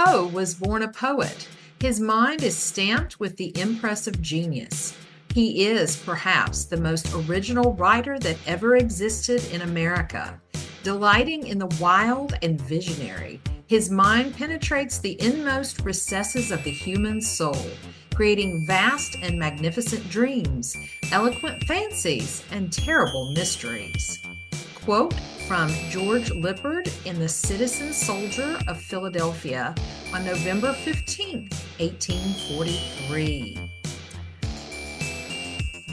Poe was born a poet. His mind is stamped with the impress of genius. He is, perhaps, the most original writer that ever existed in America. Delighting in the wild and visionary, his mind penetrates the inmost recesses of the human soul, creating vast and magnificent dreams, eloquent fancies, and terrible mysteries. Quote from George Lippard in The Citizen Soldier of Philadelphia on November 15th, 1843.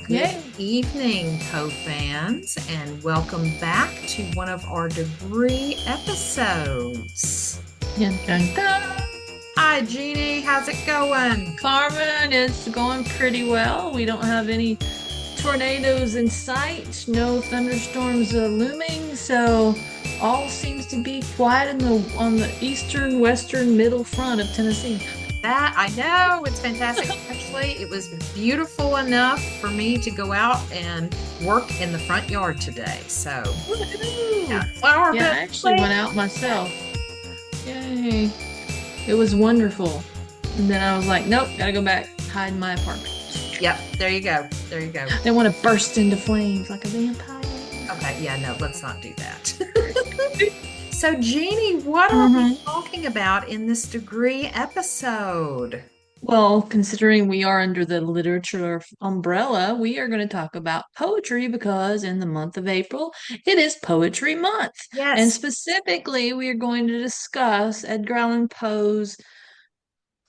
Good Yay. evening, Poe fans, and welcome back to one of our degree episodes. Dun, dun, dun. Hi, Jeanie. How's it going? Carmen, it's going pretty well. We don't have any tornadoes in sight, no thunderstorms looming, so all seems to be quiet on the eastern, western, middle front of Tennessee. That I know, it's fantastic. Actually, it was beautiful enough for me to go out and work in the front yard today. So, yeah, flower Yeah, bed I actually went out myself. Yay. It was wonderful. And then I was like, nope, gotta go back, hide in my apartment. Yep, there you go. There you go. They want to burst into flames like a vampire. Okay, yeah, no, let's not do that. So, Jeanie, what are we talking about in this degree episode? Well, considering we are under the literature umbrella, we are going to talk about poetry because in the month of April, it is Poetry Month. And Yes, specifically, we are going to discuss Edgar Allan Poe's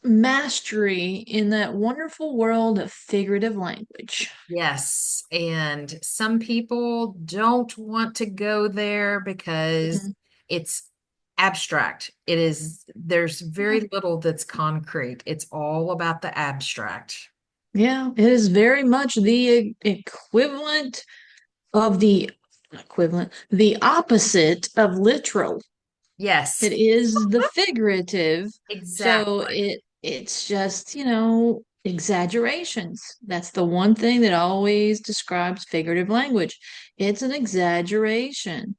mastery in that wonderful world of figurative language. yes. And some people don't want to go there because Mhm. it's abstract. There's Yeah. very little that's concrete. It's all about the abstract. Yeah, it is very much the equivalent of the opposite of literal. Yes, It is the figurative. So exactly. it's just, exaggerations. That's the one thing that always describes figurative language. It's an exaggeration.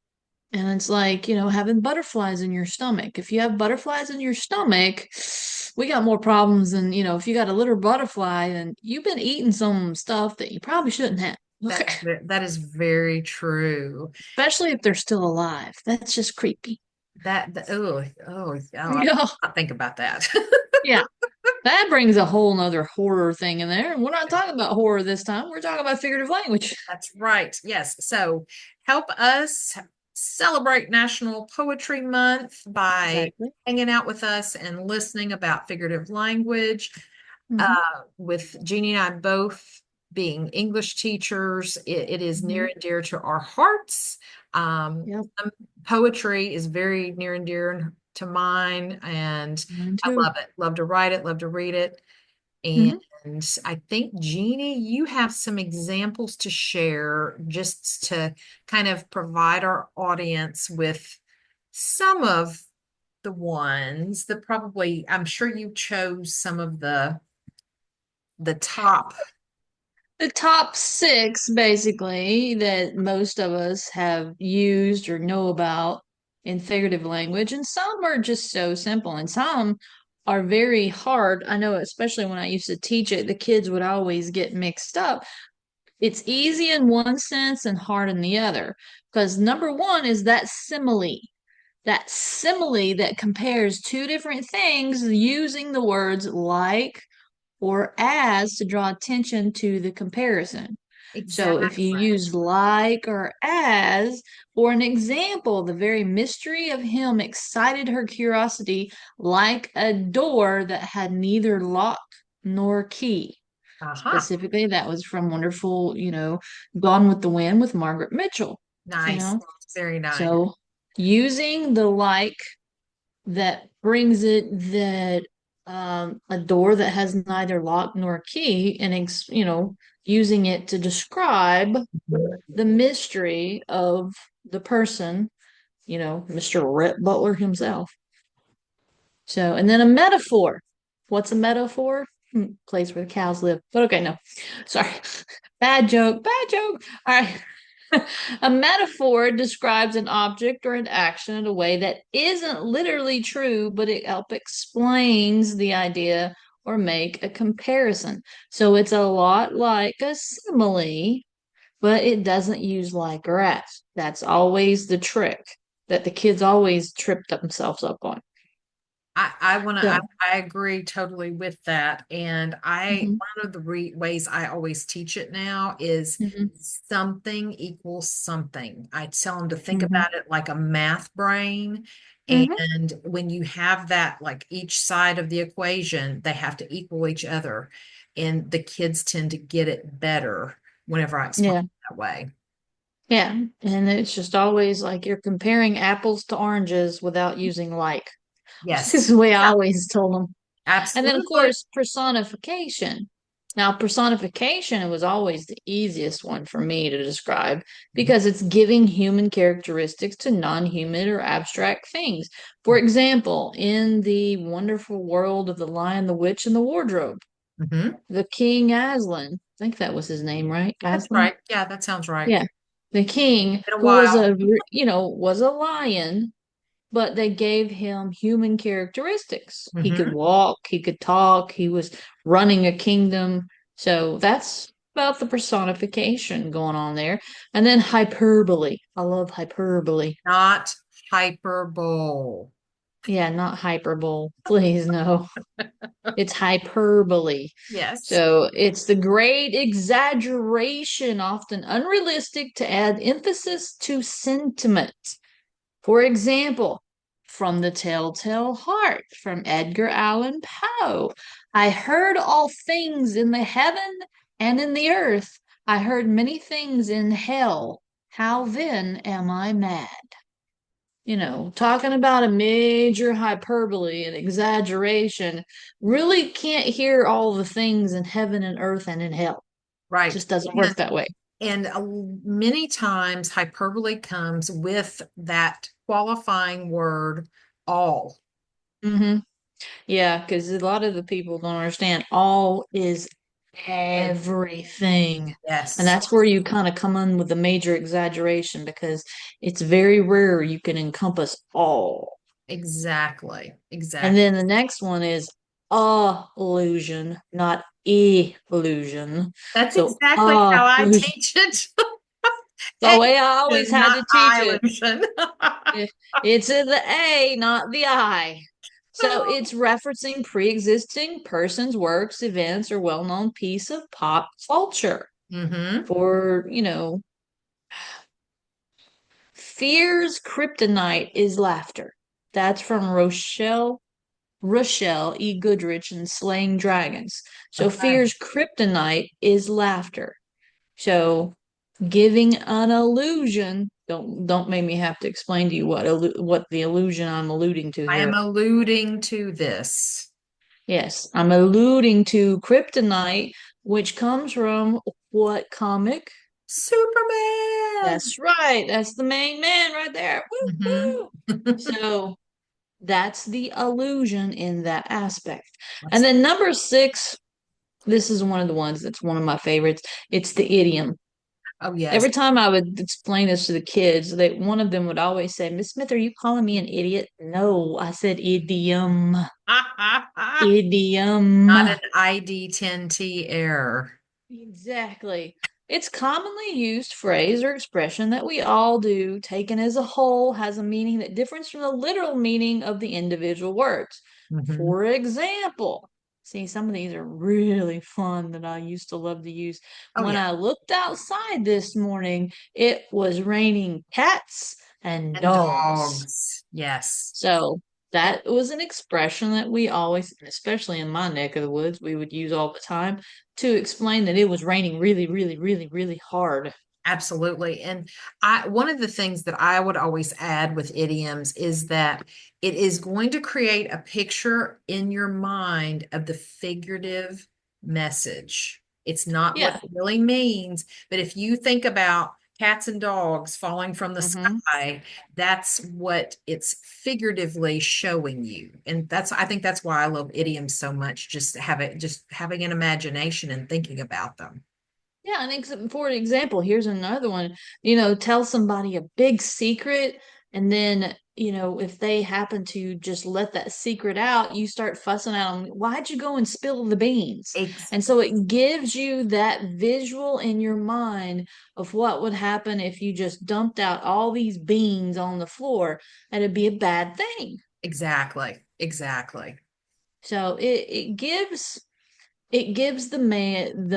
And it's like, having butterflies in your stomach. If you have butterflies in your stomach, we got more problems than, if you got a little butterfly, then you've been eating some stuff that you probably shouldn't have. That is very true. Especially if they're still alive. That's just creepy. Yeah. I think about that. Yeah. That brings a whole nother horror thing in there. And we're not talking about horror this time. We're talking about figurative language. That's right. Yes. So help us celebrate National Poetry Month by Exactly. hanging out with us and listening about figurative language. Hmm. With Jeannie and I both being English teachers, it is near Hmm. and dear to our hearts. Yep. Poetry is very near and dear to mine, and Mine I too. love it. Love to write it, love to read it. And Hmm. I think, Jeannie, you have some examples to share just to kind of provide our audience with some of the ones that probably, I'm sure you chose some of the top. The top six, basically, that most of us have used or know about in figurative language. And some are just so simple, and some are very hard. I know, especially when I used to teach it, the kids would always get mixed up. It's easy in one sense and hard in the other. Because number one is that simile that compares two different things using the words like or as to draw attention to the comparison. So if you Exactly. use like or as, for an example, the very mystery of him excited her curiosity like a door that had neither lock nor key. Uh-huh. Specifically, that was from wonderful, Gone with the Wind with Margaret Mitchell, you Nice. know. Very nice. So using the like that brings it that a door that has neither lock nor key and using it to describe the mystery of the person, Mr. Rhett Butler himself. So, and then a metaphor. What's a metaphor? Place where the cows live. But okay, no. Sorry. Bad joke. Bad joke. All right. A metaphor describes an object or an action in a way that isn't literally true, but it helps explains the idea or make a comparison. So it's a lot like a simile, but it doesn't use like or as. That's always the trick that the kids always trip themselves up on. I want to, So, I agree totally with that. And mhm, one of the ways I always teach it now is mhm, something equals something. I tell them to think mhm, about it like a math brain. mhm. And when you have that, like each side of the equation, they have to equal each other. And the kids tend to get it better whenever I explain Yeah, it that way. yeah. And it's just always like you're comparing apples to oranges without using like. This is Yes. the way I always told them. And then, of Absolutely. course, personification. Now, personification was always the easiest one for me to describe because it's giving human characteristics to non human or abstract things. For example, in the wonderful world of the Lion, the Witch, and the Wardrobe, Hmm. the King Aslan, I think that was his name, right? That's Aslan? right. Yeah, that sounds right. Yeah. The king Been a who was while. was a lion, but they gave him human characteristics. He could Hmm. walk, he could talk, he was running a kingdom. So that's about the personification going on there. And then hyperbole. I love hyperbole. Not hyperbole. Yeah, not hyperbole. Please, no. It's hyperbole. Yes. So it's the great exaggeration, often unrealistic, to add emphasis to sentiment. For example, from The Telltale Heart from Edgar Allan Poe. I heard all things in the heaven and in the earth. I heard many things in hell. How then am I mad? Talking about a major hyperbole and exaggeration, really can't hear all the things in heaven and earth and in hell. Right. Just doesn't And, work that way. many times hyperbole comes with that qualifying word all. Hmm. Yeah, because a lot of the people don't understand all is everything. And Yes. that's where you kind of come in with the major exaggeration because it's very rare you can encompass all. Exactly. And Exactly. then the next one is illusion, not illusion. That's So, exactly how I illusion. teach it. The way I always Illusion, had not to teach it. illusion. It's in the A, not the I. So it's referencing pre-existing persons, works, events, or well-known piece of pop culture. Hmm. For, fear's kryptonite is laughter. That's from Rochelle E. Goodrich in Slaying Dragons. So Okay. fear's kryptonite is laughter. So giving an illusion, don't make me have to explain to you what the illusion I'm alluding to I am here. alluding to this. Yes, I'm alluding to kryptonite, which comes from what comic? Superman. That's right. That's the main man right there. Woo Hmm. woo. So that's the illusion in that aspect. And That's, then number six, this is one of the ones that's one of my favorites. It's the idiom. oh, yes. Every time I would explain this to the kids, one of them would always say, Miss Smith, are you calling me an idiot? No, I said idiom. Idiom. Not an ID10T error. Exactly. It's commonly used phrase or expression that we all do, taken as a whole, has a meaning that differs from the literal meaning of the individual words. Hmm. For example, see, some of these are really fun that I used to love to use. Oh, When yeah. I looked outside this morning, it was raining cats and And dogs. dogs. Yes. So that was an expression that we always, especially in my neck of the woods, we would use all the time to explain that it was raining really, really, really, really hard. Absolutely. And one of the things that I would always add with idioms is that it is going to create a picture in your mind of the figurative message. It's not what Yeah. it really means, but if you think about cats and dogs falling from the Hmm. sky, that's what it's figuratively showing you. And I think that's why I love idioms so much, just having an imagination and thinking about them. Yeah, for example, here's another one. Tell somebody a big secret, and then, if they happen to just let that secret out, you start fussing at them. Why'd you go and spill the beans? Ex- And so it gives you that visual in your mind of what would happen if you just dumped out all these beans on the floor, and it'd be a bad thing. exactly. Exactly. So it gives the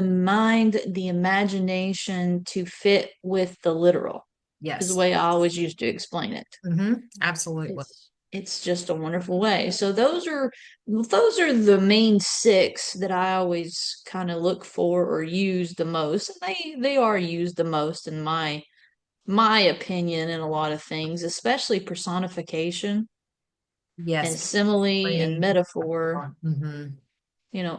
mind the imagination to fit with the literal, is the Yes. way I always used to explain it. Absolutely. It's just a wonderful way. So those are the main six that I always kind of look for or use the most. And they are used the most in my opinion in a lot of things, especially personification Yes. and simile and metaphor. Mm-hmm.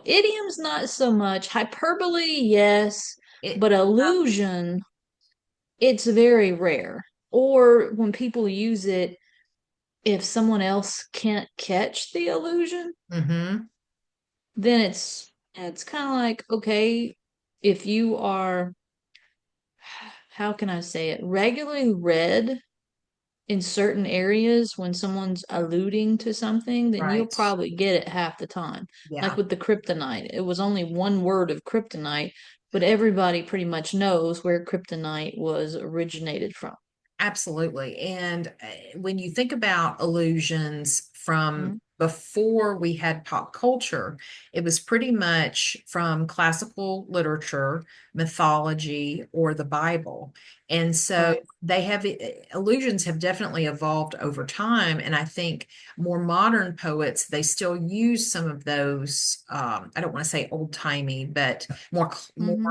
Idioms not so much. Hyperbole, yes, It, but illusion, it's very rare. Or when people use it, if someone else can't catch the illusion, mm-hmm. then it's kind of like, okay, if you are, how can I say it, regularly read in certain areas when someone's alluding to something, then you'll Right. probably get it half the time. Like Yeah. with the kryptonite, it was only one word of kryptonite, but everybody pretty much knows where kryptonite was originated from. Absolutely. And when you think about illusions from Mhm. before we had pop culture, it was pretty much from classical literature, mythology, or the Bible. And so Right. illusions have definitely evolved over time. And I think more modern poets, they still use some of those, I don't want to say old timey, but more Hmm.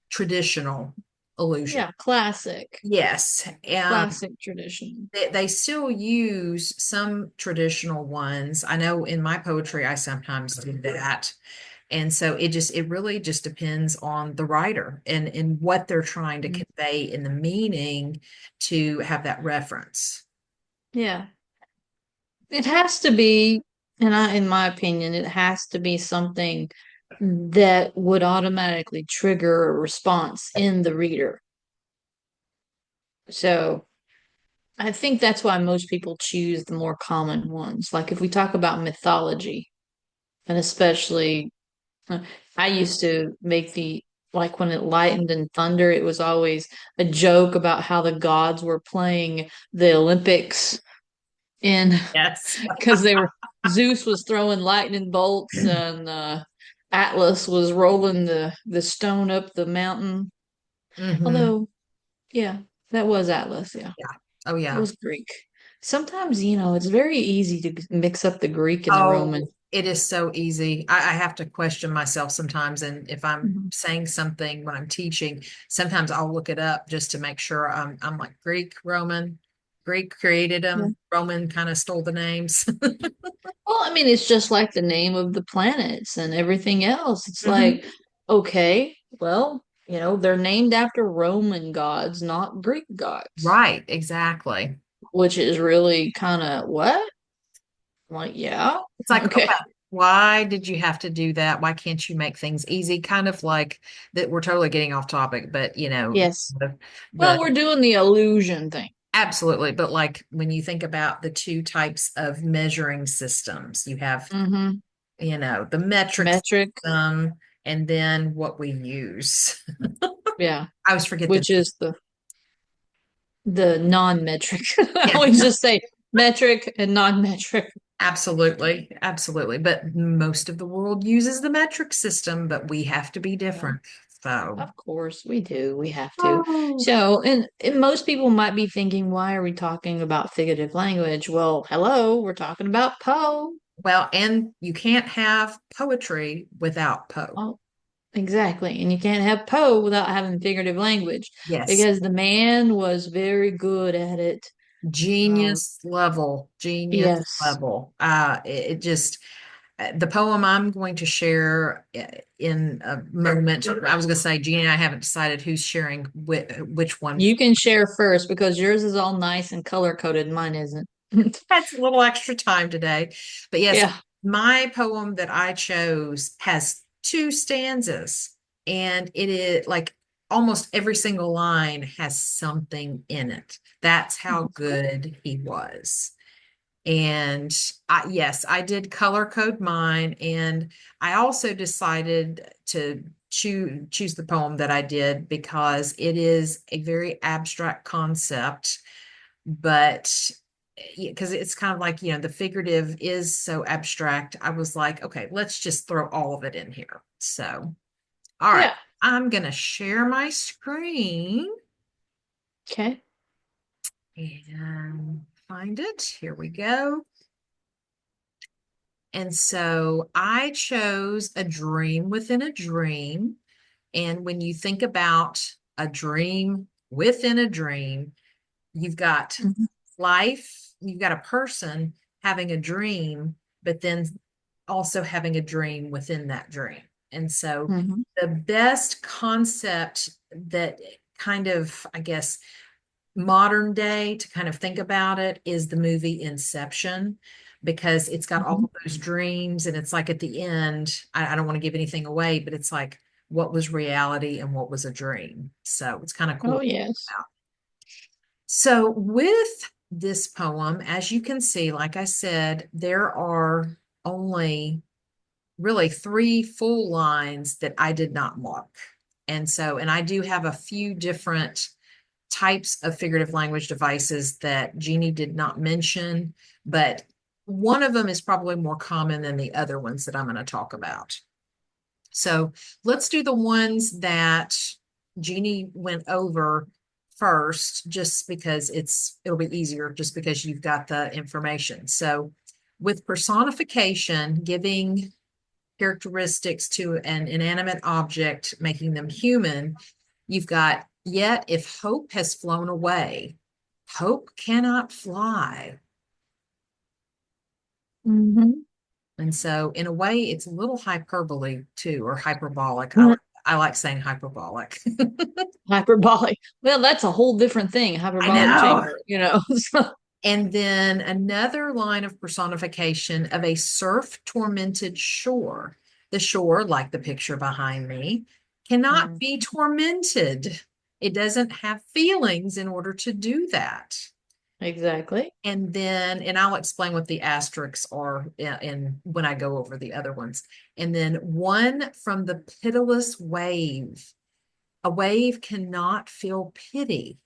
traditional illusion. Yeah, classic, Yes. classic tradition. They still use some traditional ones. I know in my poetry, I sometimes do that. And so it really just depends on the writer and what they're trying to Mhm. convey in the meaning to have that reference. Yeah, it has to be, in my opinion, it has to be something that would automatically trigger a response in the reader. So I think that's why most people choose the more common ones. Like if we talk about mythology, and especially, uh, I used to make like when it lightened and thunder, it was always a joke about how the gods were playing the Olympics in Yes. because Zeus was throwing lightning bolts and Atlas was rolling the stone up the mountain. Hmm. Although, yeah, that was Atlas. Yeah. Yeah. Oh, That yeah. was Greek. Sometimes, it's very easy to mix up the Greek and the Roman. Oh, it is so easy. I have to question myself sometimes. And if I'm Mhm. saying something when I'm teaching, sometimes I'll look it up just to make sure I'm like Greek, Roman. Greek created Yeah. them. Roman kind of stole the names. Well, I mean, it's just like the name of the planets and everything else. It's Hmm. like, okay, well, they're named after Roman gods, not Greek gods, Right, exactly. which is really kind of what? Like, yeah, It's like, okay. okay, why did you have to do that? Why can't you make things easy? Kind of like that we're totally getting off topic, but Yes. the Well, we're doing the illusion thing. absolutely. But like when you think about the two types of measuring systems, you have, Mm-hmm. the metric Metric, system and then what we use. yeah, I always forget the which is the non-metric. I yeah, always just say metric and non-metric. absolutely, absolutely. But most of the world uses the metric system, but we have to be Yeah. different. So, Of course, we do. We have to. oh, So, and most people might be thinking, why are we talking about figurative language? Well, hello, we're talking about Poe. well, and you can't have poetry without Poe. Oh, exactly. And you can't have Poe without having figurative language Yes, because the man was very good at it. Um, genius level, genius yes. level. It just the poem I'm going to share in a moment. I was going to say, Jeannie, I haven't decided who's sharing which one. You can share first because yours is all nice and color coded. Mine isn't. That's a little extra time today. But yes, Yeah. my poem that I chose has two stanzas. And it is like almost every single line has something in it. That's how good he was. And yes, I did color code mine. And I also decided to choose the poem that I did because it is a very abstract concept, but because it's kind of like, the figurative is so abstract. I was like, okay, let's just throw all of it in here. So, all right, Yeah. I'm going to share my screen Okay. and find it. Here we go. And so I chose a dream within a dream. And when you think about a dream within a dream, you've got Mhm. life, you've got a person having a dream, but then also having a dream within that dream. And so Mhm. the best concept that kind of, I guess, modern day to kind of think about it is the movie Inception, because it's got all Mhm. of those dreams. And it's like at the end, I don't want to give anything away, but it's like what was reality and what was a dream. So it's kind of cool Oh, to think yes. about. So with this poem, as you can see, like I said, there are only really three full lines that I did not mark. And I do have a few different types of figurative language devices that Jeannie did not mention, but one of them is probably more common than the other ones that I'm going to talk about. So let's do the ones that Jeannie went over first, just because it'll be easier, just because you've got the information. So with personification, giving characteristics to an inanimate object, making them human, you've got, yet if hope has flown away, hope cannot fly. Mhm. And so in a way, it's a little hyperbole too, or hyperbolic. Mhm. I like saying hyperbolic. Hyperbolic. Well, that's a whole different thing. I Hyperbolic know. chamber, you know. So, And then another line of personification of a surf tormented shore. The shore, like the picture behind me, cannot mm, be tormented. It doesn't have feelings in order to do that. exactly. And I'll explain what the asterisks are in when I go over the other ones. And then one from the pitiless wave. A wave cannot feel pity.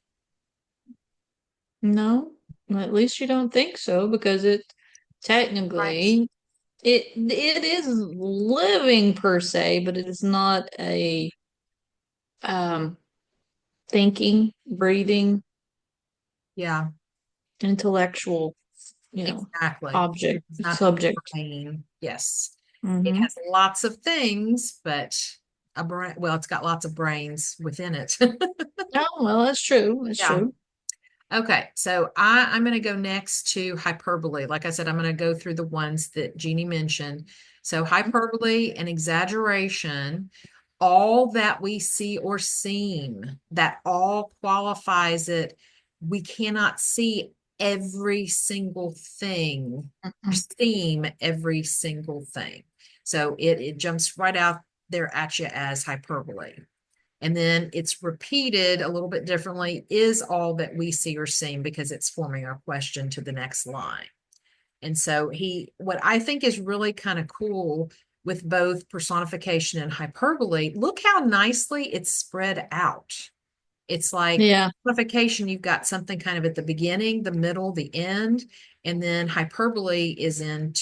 No, at least you don't think so, because it Right. technically it is living per se, but it is not a um thinking, breathing, Yeah, intellectual, exactly. object, It's not a subject. brain. Yes. It Mm-hmm. has lots of things, but a brain, well, it's got lots of brains within it. Oh, well, that's true. That's Yeah. true. Okay, so I'm going to go next to hyperbole. Like I said, I'm going to go through the ones that Jeannie mentioned. So hyperbole and exaggeration, all that we see or seem, that all qualifies it. We cannot see every single thing or Mhm. seem every single thing. So it jumps right out there at you as hyperbole. And then it's repeated a little bit differently, is all that we see or seem, because it's forming a question to the next line. And so what I think is really kind of cool with both personification and hyperbole, look how nicely it's spread out. It's like Yeah, personification, you've got something kind of at the beginning, the middle, the end, and then hyperbole is in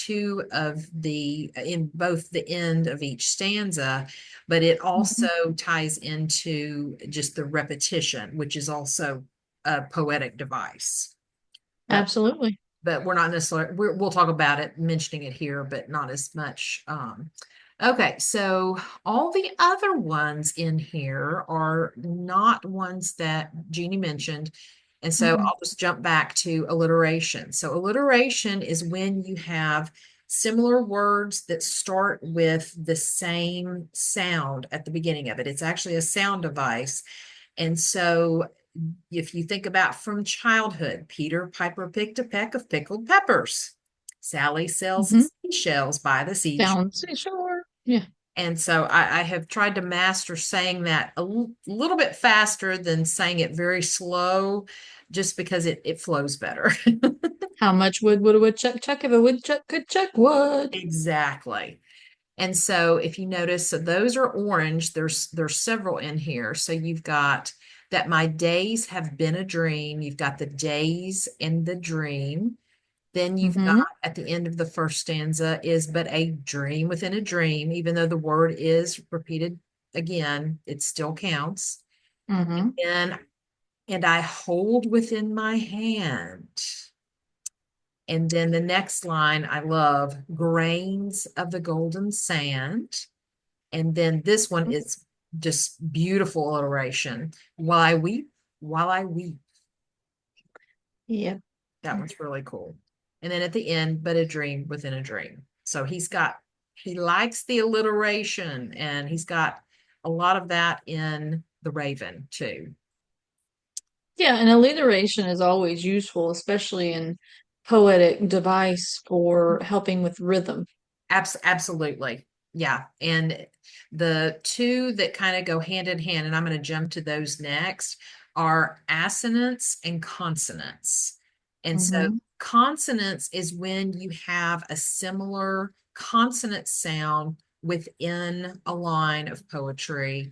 both the end of each stanza, but it also mhm, ties into just the repetition, which is also a poetic device. But absolutely. we're not necessarily we'll talk about it, mentioning it here, but not as much. Okay, so all the other ones in here are not ones that Jeannie mentioned. And so Mhm. I'll just jump back to alliteration. So alliteration is when you have similar words that start with the same sound at the beginning of it. It's actually a sound device. And so if you think about from childhood, Peter Piper picked a peck of pickled peppers. Sally sells Mhm. seashells by the seashore. Down seashore. Yeah. And so I have tried to master saying that little bit faster than saying it very slow, just because it flows better. How much wood would a woodchuck chuck if a woodchuck could chuck wood? Exactly. And so if you notice, so those are orange. There's several in here. So you've got that my days have been a dream. You've got the days in the dream. Then you've got Mm-hmm. at the end of the first stanza is but a dream within a dream, even though the word is repeated again, it still counts. Mm-hmm. And and I hold within my hand. And then the next line I love, grains of the golden sand. And then this one is just beautiful alliteration. While I weep, while I weep. Yep. That one's really cool. And then at the end, but a dream within a dream. So he likes the alliteration, and he's got a lot of that in The Raven too. Yeah, and alliteration is always useful, especially in poetic device for helping with rhythm. Absolutely. Yeah. And the two that kind of go hand in hand, and I'm going to jump to those next, are assonance and consonants. And so Mm-hmm. consonants is when you have a similar consonant sound within a line of poetry.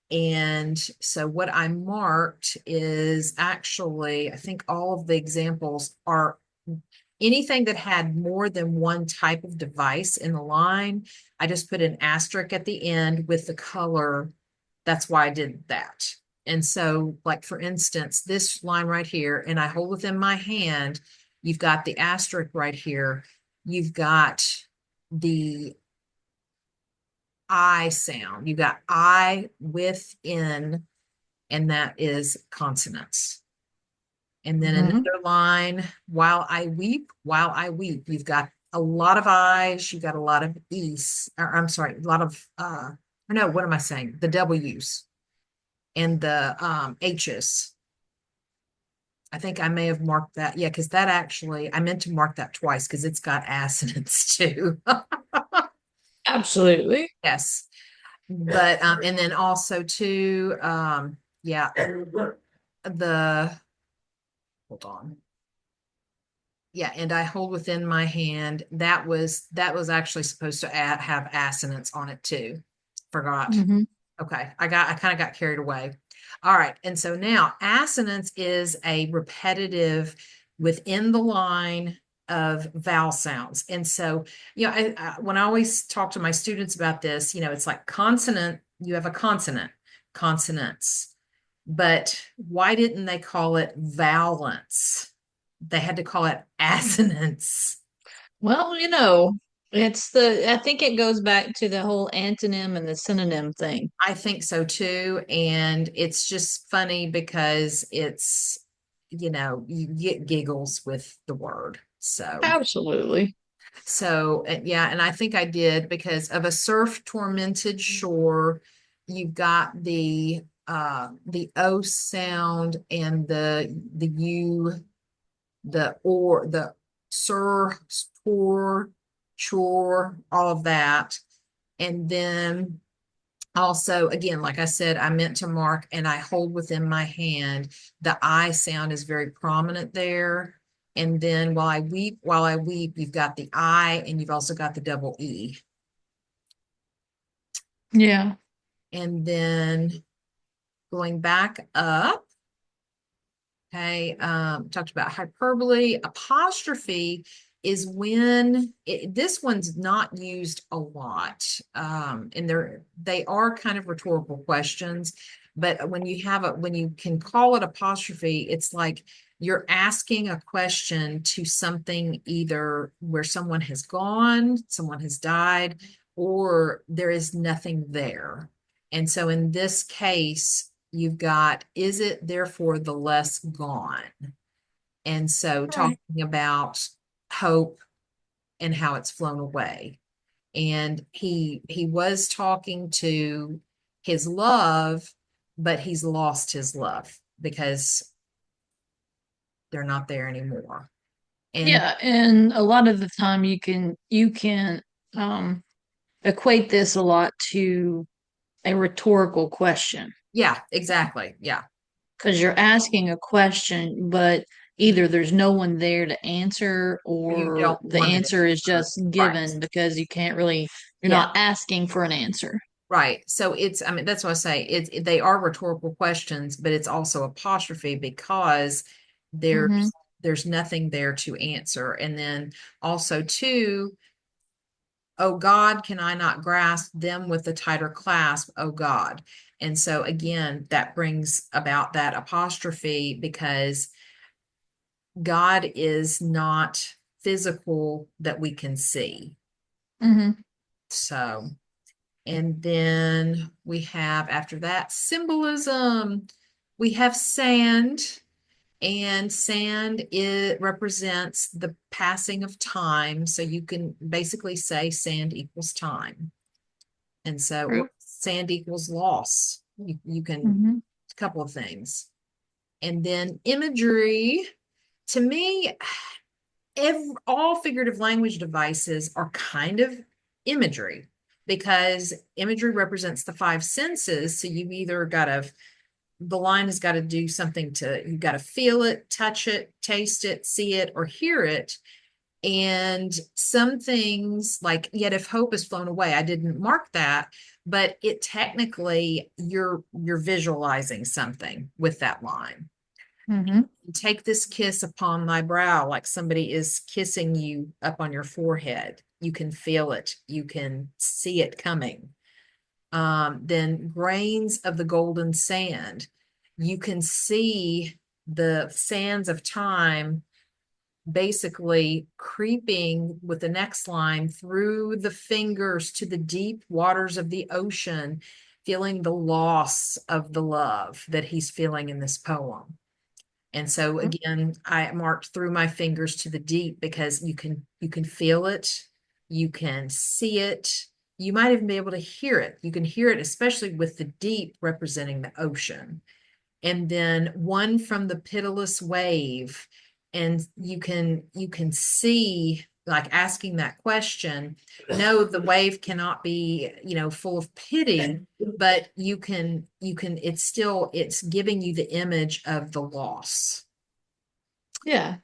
And so what I marked is actually, I think all of the examples are anything that had more than one type of device in the line. I just put an asterisk at the end with the color. That's why I did that. And so, like for instance, this line right here, and I hold within my hand, you've got the asterisk right here. You've got the I sound. You got I within, and that is consonants. And then Mm-hmm. another line, while I weep, you've got a lot of I's, you've got a lot of E's, or I'm sorry, a lot of, no, what am I saying? The W's and the H's. I think I may have marked that. Yeah, because that actually, I meant to mark that twice because it's got assonance too. Absolutely. Yes. But, and then also too, yeah, the, hold on. Yeah, and I hold within my hand. That was actually supposed to have assonance on it too. Forgot. Mm-hmm. Okay, I kind of got carried away. All right, and so now assonance is a repetitive within the line of vowel sounds. And so, when I always talk to my students about this, it's like consonant, you have a consonant, consonants. But why didn't they call it valence? They had to call it assonance. Well, I think it goes back to the whole antonym and the synonym thing. I think so too. And it's just funny because you get giggles with the word. Absolutely. Yeah, and I think I did because of a surf tormented shore, you've got the O sound and the U, the or, the sir, poor, chore, all of that. And then also, again, like I said, I meant to mark and I hold within my hand. The I sound is very prominent there. And then while I weep, you've got the I and you've also got the double E. Yeah. And then going back up, okay, talked about hyperbole. Apostrophe is when this one's not used a lot. And they are kind of rhetorical questions, but when you can call it apostrophe, it's like you're asking a question to something either where someone has gone, someone has died, or there is nothing there. And so in this case, you've got, is it therefore the less gone? And so Right. talking about hope and how it's flown away. And he was talking to his love, but he's lost his love because they're not there anymore. And Yeah, and a lot of the time you can um equate this a lot to a rhetorical question Yeah, exactly. Yeah. because you're asking a question, but either there's no one there to answer You or don't the want an answer is answer. just Right. given because you can't really, you're Yeah. not asking for an answer. Right. So I mean, that's what I say. They are rhetorical questions, but it's also apostrophe because Mm-hmm. there's nothing there to answer. And then also too, oh God, can I not grasp them with a tighter clasp, oh God. And so again, that brings about that apostrophe because God is not physical that we can see. Mm-hmm. So, and then we have after that symbolism. We have sand, and sand it represents the passing of time. So you can basically say sand equals time. And so, or True. sand equals loss. You can, Mm-hmm. a couple of things. And then imagery, to me, all figurative language devices are kind of imagery because imagery represents the five senses. So you either got to, the line has got to do something to, you've got to feel it, touch it, taste it, see it, or hear it. And some things like, yet if hope is flown away, I didn't mark that, but it technically you're visualizing something with that line. Mm-hmm. Take this kiss upon thy brow, like somebody is kissing you up on your forehead. You can feel it, you can see it coming. Then grains of the golden sand. You can see the sands of time basically creeping with the next line through the fingers to the deep waters of the ocean, feeling the loss of the love that he's feeling in this poem. And so again, I marked through my fingers to the deep because you can feel it, you can see it, you might even be able to hear it. You can hear it, especially with the deep representing the ocean. And then one from the pitiless wave. And you can see like asking that question. No, the wave cannot be, full of pity, but you can it's giving you the image of the loss. Yeah.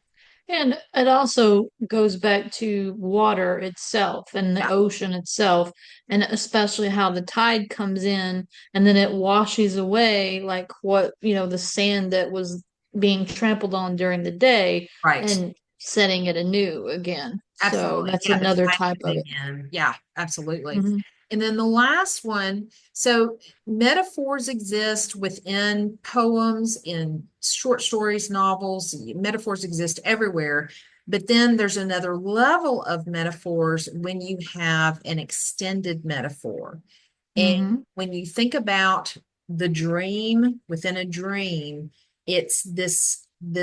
And it also goes back to water itself and the Yeah, ocean itself, and especially how the tide comes in and then it washes away like what, the sand that was being trampled on during the day right. and setting it anew again. So Absolutely. that's Yeah, the another tide type of coming it. in. Yeah, absolutely. Hmm. And then the last one, so metaphors exist within poems, in short stories, novels, metaphors exist everywhere. But then there's another level of metaphors when you have an extended metaphor. And Hmm. when you think about the dream within a dream, it's the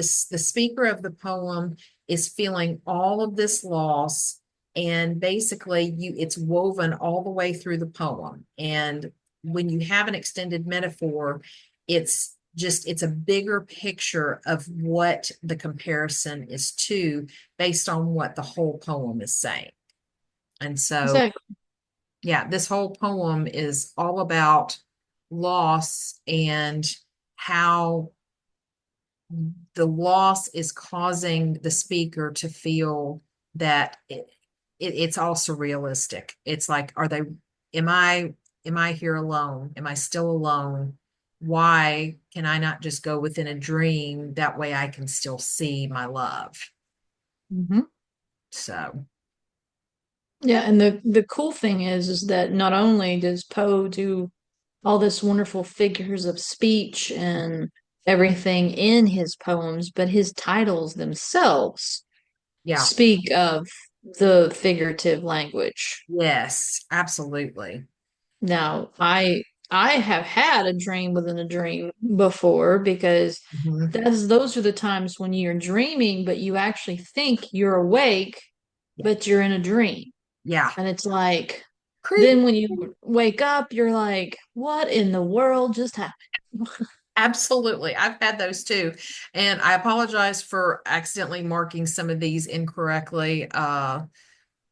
speaker of the poem is feeling all of this loss, and basically it's woven all the way through the poem. And when you have an extended metaphor, it's a bigger picture of what the comparison is to based on what the whole poem is saying. And so Exactly. yeah, this whole poem is all about loss and how the loss is causing the speaker to feel that it's all surrealistic. It's like, am I, am I here alone? Am I still alone? Why can I not just go within a dream? That way I can still see my love. Hmm. So, Yeah, and the cool thing is that not only does Poe do all this wonderful figures of speech and everything in his poems, but his titles themselves yeah, speak of the figurative language. yes, absolutely. Now, I have had a dream within a dream before because Mhm. those are the times when you're dreaming, but you actually think you're awake, Yeah, but you're in a dream. yeah. And it's like, Creepy. then when you wake up, you're like, what in the world just happened? Absolutely. I've had those too. And I apologize for accidentally marking some of these incorrectly.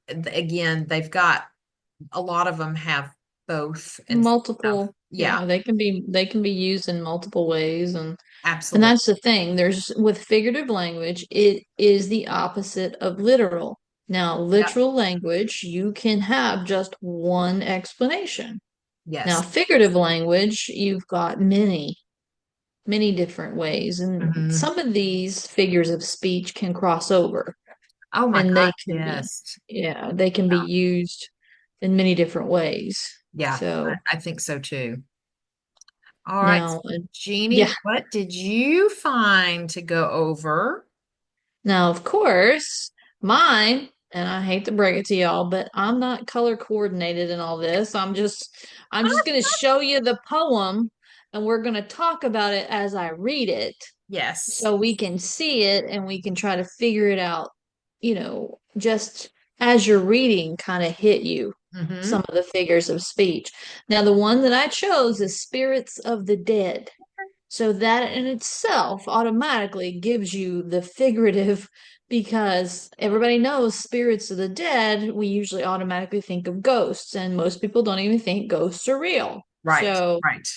Again, they've got a lot of them have both and stuff. Multiple, Yeah, yeah, they can be used in multiple ways, and absolutely. that's the thing. There's with figurative language, it is the opposite of literal. Now, Yep. literal language, you can have just one explanation. Now, Yes. figurative language, you've got many different ways, and Hmm. some of these figures of speech can cross over, Oh my and God. they can be, Yes. yeah, they can be used in many different ways. Yeah, So I think so too. All right. now, yeah, Jeannie, what did you find to go over? now of course, mine, and I hate to break it to y'all, but I'm not color coordinated in all this. I'm just gonna show you the poem, and we're gonna talk about it as I read it, Yes. so we can see it and we can try to figure it out, just as you're reading, kind of hit you Hmm. some of the figures of speech. Now, the one that I chose is spirits of the dead. So that in itself automatically gives you the figurative, because everybody knows spirits of the dead, we usually automatically think of ghosts, and most people don't even think ghosts are real. Right. So Right.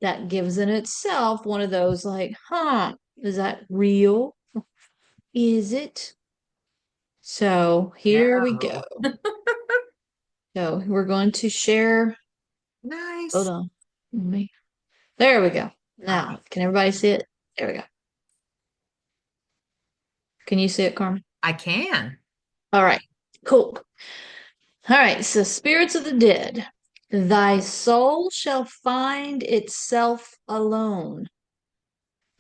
that gives in itself one of those like, huh, is that real? Is it? So here we go. No. So we're going to share. Hold Nice. on. Let me. There we go. All Now, right. can everybody see it? There we go. Can you see it, Carmen? I can. All right. Cool. All right. So, spirits of the dead, thy soul shall find itself alone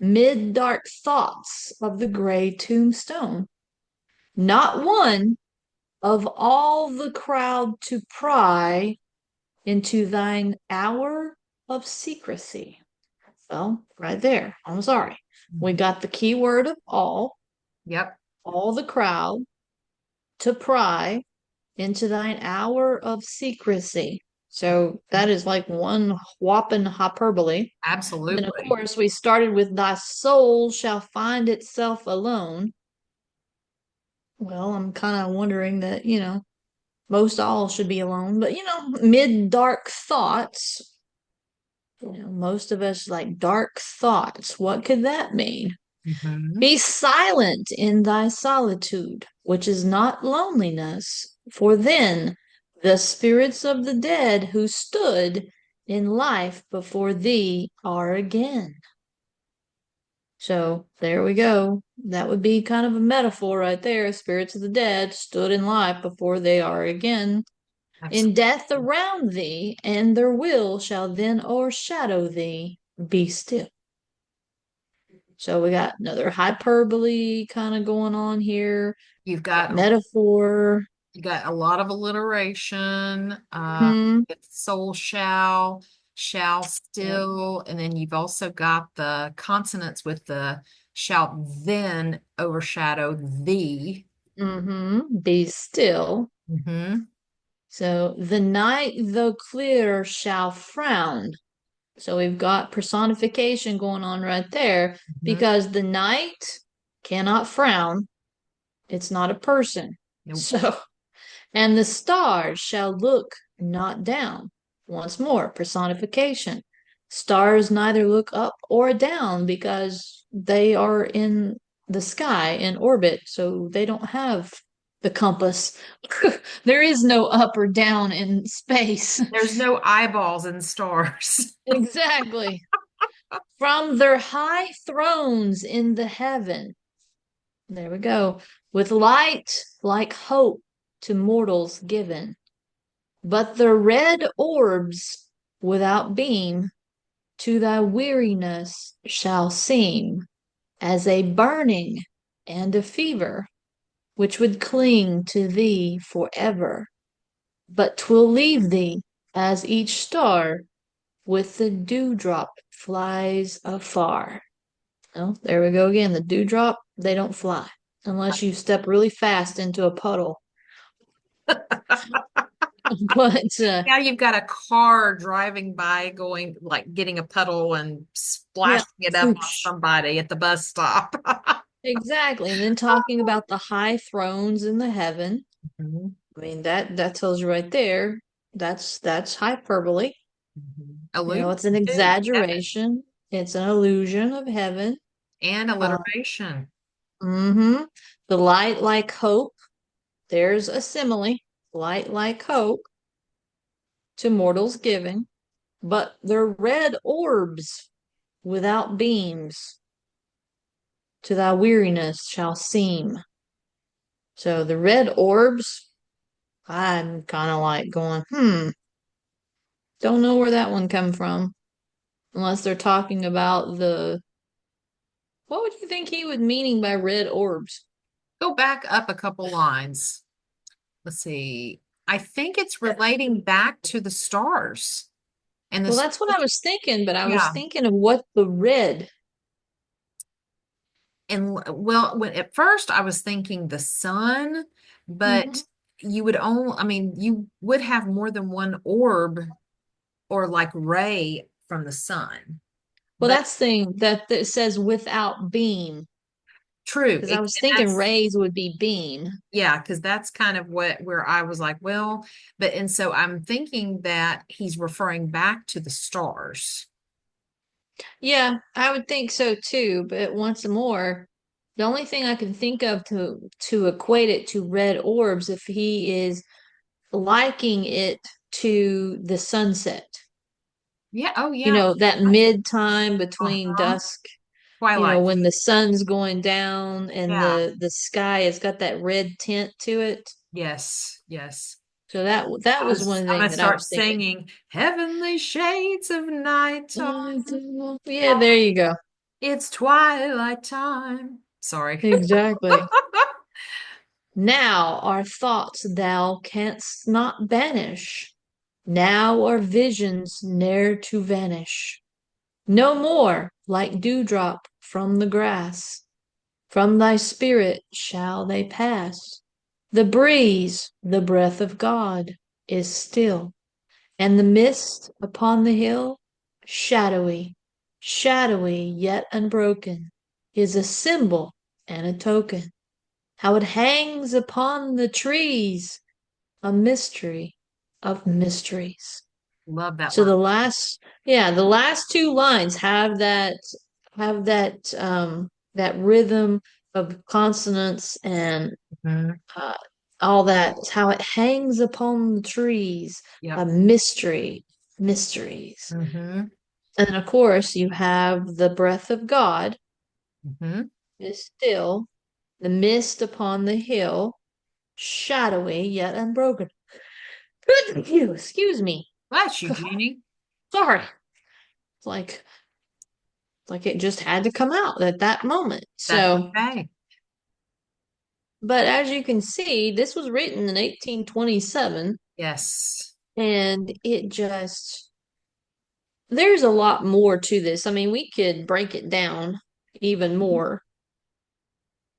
mid dark thoughts of the gray tombstone. Not one of all the crowd to pry into thine hour of secrecy. Well, right there. I'm sorry. We Mhm. got the key word of Yep. all the crowd to pry into thine hour of secrecy. So that is like one whopping hyperbole. Then, of Absolutely. course, we started with thy soul shall find itself alone. Well, I'm kind of wondering that, most all should be alone, but mid dark thoughts, most of us like dark thoughts. What could that mean? Hmm. Be silent in thy solitude, which is not loneliness, for then the spirits of the dead who stood in life before thee are again. So there we go. That would be kind of a metaphor right there. Spirits of the dead stood in life before they are again. In Absolutely. death around thee, and their will shall then o'ershadow thee. Be still. So we got another hyperbole kind of going on here, You've got metaphor. you got a lot of alliteration. Hmm. It's soul shall Yep. still, and then you've also got the consonants with the shall then overshadow thee. Be still. Hmm. So the night, though clear, shall frown. So we've got personification going on right there, Hmm. because the night cannot frown. It's not a person. Nope. So, and the stars shall look not down. Once more, personification. Stars neither look up or down because they are in the sky in orbit, so they don't have the compass. There is no up or down in space. There's no eyeballs in stars. Exactly. From their high thrones in the heaven. There we go. With light like hope to mortals given. But the red orbs without beam to thy weariness shall seem as a burning and a fever which would cling to thee forever, but 'twill leave thee as each star with the dewdrop flies afar. Oh, there we go again. The dewdrop, they don't fly unless you step really fast into a puddle. But Now you've got a car driving by going like getting a puddle and yeah, splashing it up on whoosh. somebody at the bus stop. Exactly. And then talking about the high thrones in the heaven. Mhm. I mean that tells you right there. That's hyperbole. You know, Allusion it's an too, heaven, exaggeration. It's an illusion of heaven. and Uh, alliteration. hmm The light like hope. There's a simile. Light like hope to mortals giving, but they're red orbs without beams to thy weariness shall seem. So the red orbs, I'm kind of like going, don't know where that one come from. Unless they're talking about what would you think he was meaning by red orbs? Go back up a couple lines. Let's see. I think it's relating back to the stars and the Well, that's what stars. I was thinking, but I was Yeah. thinking of what the red. And well, when at first I was thinking the sun, Mhm. but you would only, I mean, you would have more than one orb or like ray from the sun. Well, But that's the thing that says without beam, true. because I was And thinking that's, rays would be beam. yeah, because that's kind of where I was like, well, but and so I'm thinking that he's referring back to the stars. Yeah, I would think so too, but once more, the only thing I can think of to equate it to red orbs if he is liking it to the sunset. Yeah. Oh, You yeah. know, that mid time between Uh-huh. dusk, you know, Twilight. when the sun's going down and Yeah. the sky has got that red tint to it. Yes. Yes. So that was one I'm thing gonna that I start was thinking. singing Heavenly Shades of Night. Yeah, there you go. It's twilight time. Sorry. Exactly. Now our thoughts thou canst not banish. Now our visions ne'er to vanish. No more, like dewdrop from the grass, from thy spirit shall they pass. The breeze, the breath of God, is still, and the mist upon the hill, shadowy, shadowy yet unbroken, is a symbol and a token. How it hangs upon the trees, a mystery of mysteries. Love that So line. the last two lines have that rhythm of consonants and Mhm. uh, all that. How it hangs upon the trees, a Yep. mystery, mysteries. Hmm. And then of course you have the breath of God Hmm. is still, the mist upon the hill, shadowy yet unbroken. Good you, excuse me. Bless you, God, Jeanie. sorry. It's like it just had to come out at that moment. That's So, okay. but as you can see, this was written in 1827, Yes. and it just, there's a lot more to this. I mean, we could break it down even more.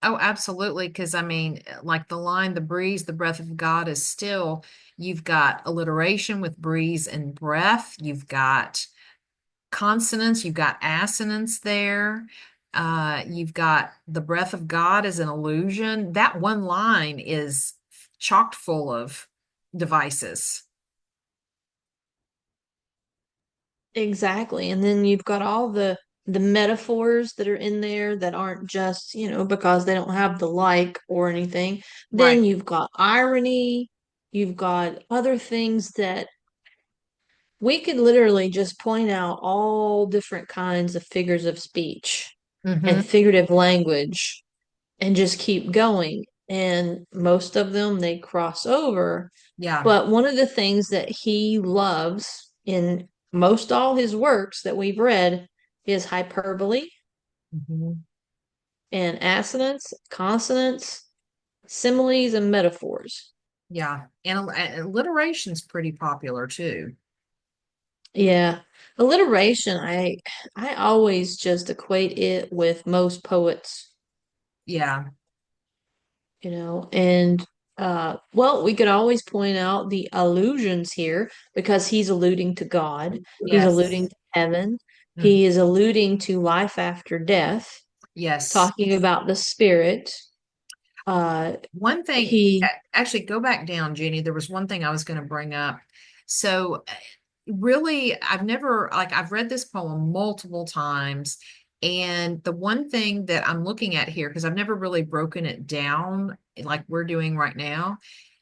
Oh, absolutely. Because I mean, like the line, the breeze, the breath of God is still, you've got alliteration with breeze and breath. You've got consonants, you've got assonance there. You've got the breath of God as an illusion. That one line is chocked full of devices. Exactly. And then you've got all the metaphors that are in there that aren't just, you know, because they don't have the like or anything. Right. Then you've got irony, you've got other things that we could literally just point out all different kinds of figures of speech Hmm. and figurative language and just keep going. And most of them they cross over. Yeah. But one of the things that he loves in most all his works that we've read is hyperbole Hmm. and assonance, consonants, similes, and metaphors. Yeah. And alliteration's pretty popular too. Yeah. Alliteration, I always just equate it with most poets, Yeah. you know, and well, we could always point out the allusions here because he's alluding to God, he's alluding Yes. to heaven, Mhm. he is alluding to life after death, Yes. talking about the spirit. Uh, One thing, he, actually, go back down, Jeannie. There was one thing I was going to bring up. So, really, I've read this poem multiple times. And the one thing that I'm looking at here, because I've never really broken it down like we're doing right now.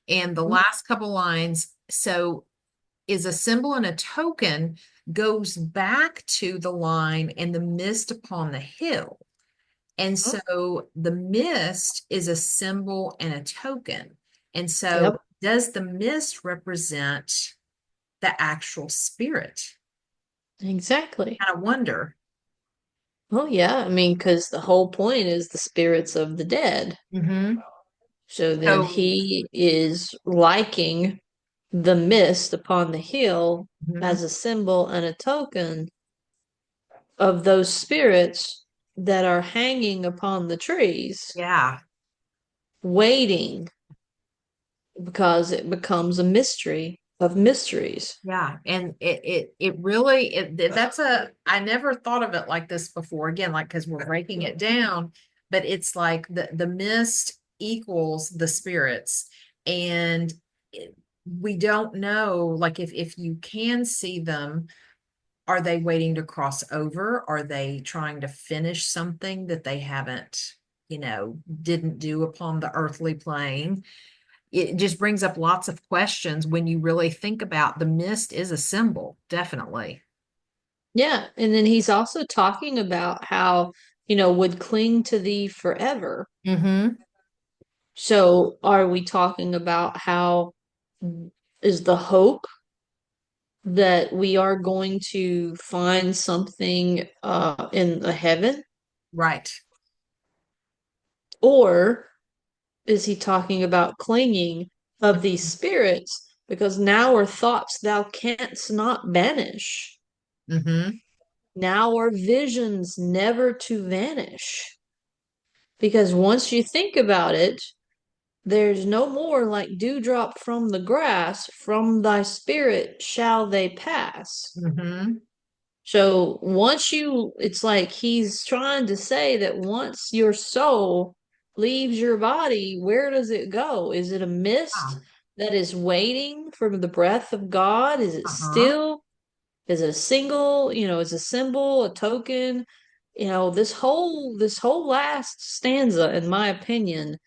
And the last couple lines, so is a symbol and a token goes back to the line and the mist upon the hill. And so the mist is a symbol and a token. And so yep, does the mist represent the actual spirit? exactly. I wonder. Oh, yeah. I mean, because the whole point is the spirits of the dead. Hmm. So then So, he is liking the mist upon the hill mhm, as a symbol and a token of those spirits that are hanging upon the trees, yeah. waiting because it becomes a mystery of mysteries. Yeah, and it really that's a I never thought of it like this before. Again, like because we're breaking it down, but it's like the mist equals the spirits, and it, we don't know like if you can see them, are they waiting to cross over? Are they trying to finish something that they haven't, didn't do upon the earthly plane? It just brings up lots of questions when you really think about the mist is a symbol, definitely. Yeah. And then he's also talking about how, would cling to thee forever. Mm-hmm. So are we talking about how is the hope that we are going to find something in the heaven? Right. Or is he talking about clinging of these spirits? Because now are thoughts thou canst not banish. Mm-hmm. Now are visions never to vanish. Because once you think about it, there's no more like dewdrop from the grass, from thy spirit shall they pass. Mm-hmm. So once it's like he's trying to say that once your soul leaves your body, where does it go? Is it a mist Wow. that is waiting for the breath of God? Is it Uh-huh. still? Is it a single, is a symbol, a token? This whole last stanza, in my opinion,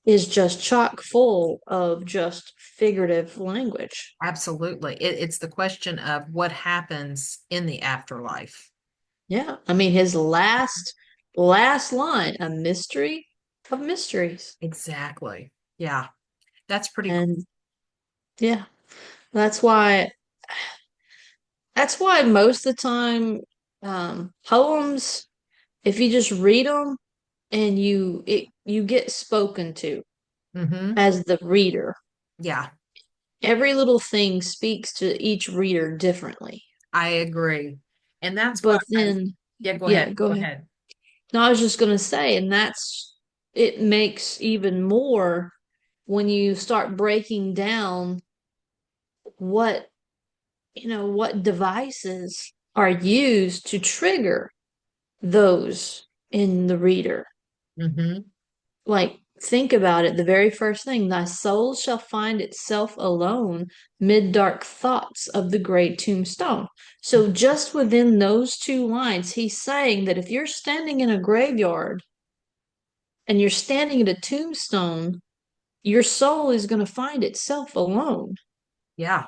is just chock full of just figurative language. Absolutely. It's the question of what happens in the afterlife. Yeah. I mean, his last line, a mystery of mysteries. Exactly. Yeah. That's pretty cool. And yeah, that's why that's why most of the time poems, if you just read them and you get spoken to Mm-hmm. as the reader. Yeah, Every little thing speaks to each reader differently. I agree. And that's why But then, yeah, go yeah, ahead. go Go ahead. ahead. No, I was just going to say, and it makes even more when you start breaking down what, what devices are used to trigger those in the reader. Mm-hmm. Like, think about it. The very first thing, thy soul shall find itself alone mid dark thoughts of the great tombstone. So, just within those two lines, he's saying that if you're standing in a graveyard and you're standing at a tombstone, your soul is going to find itself alone, Yeah.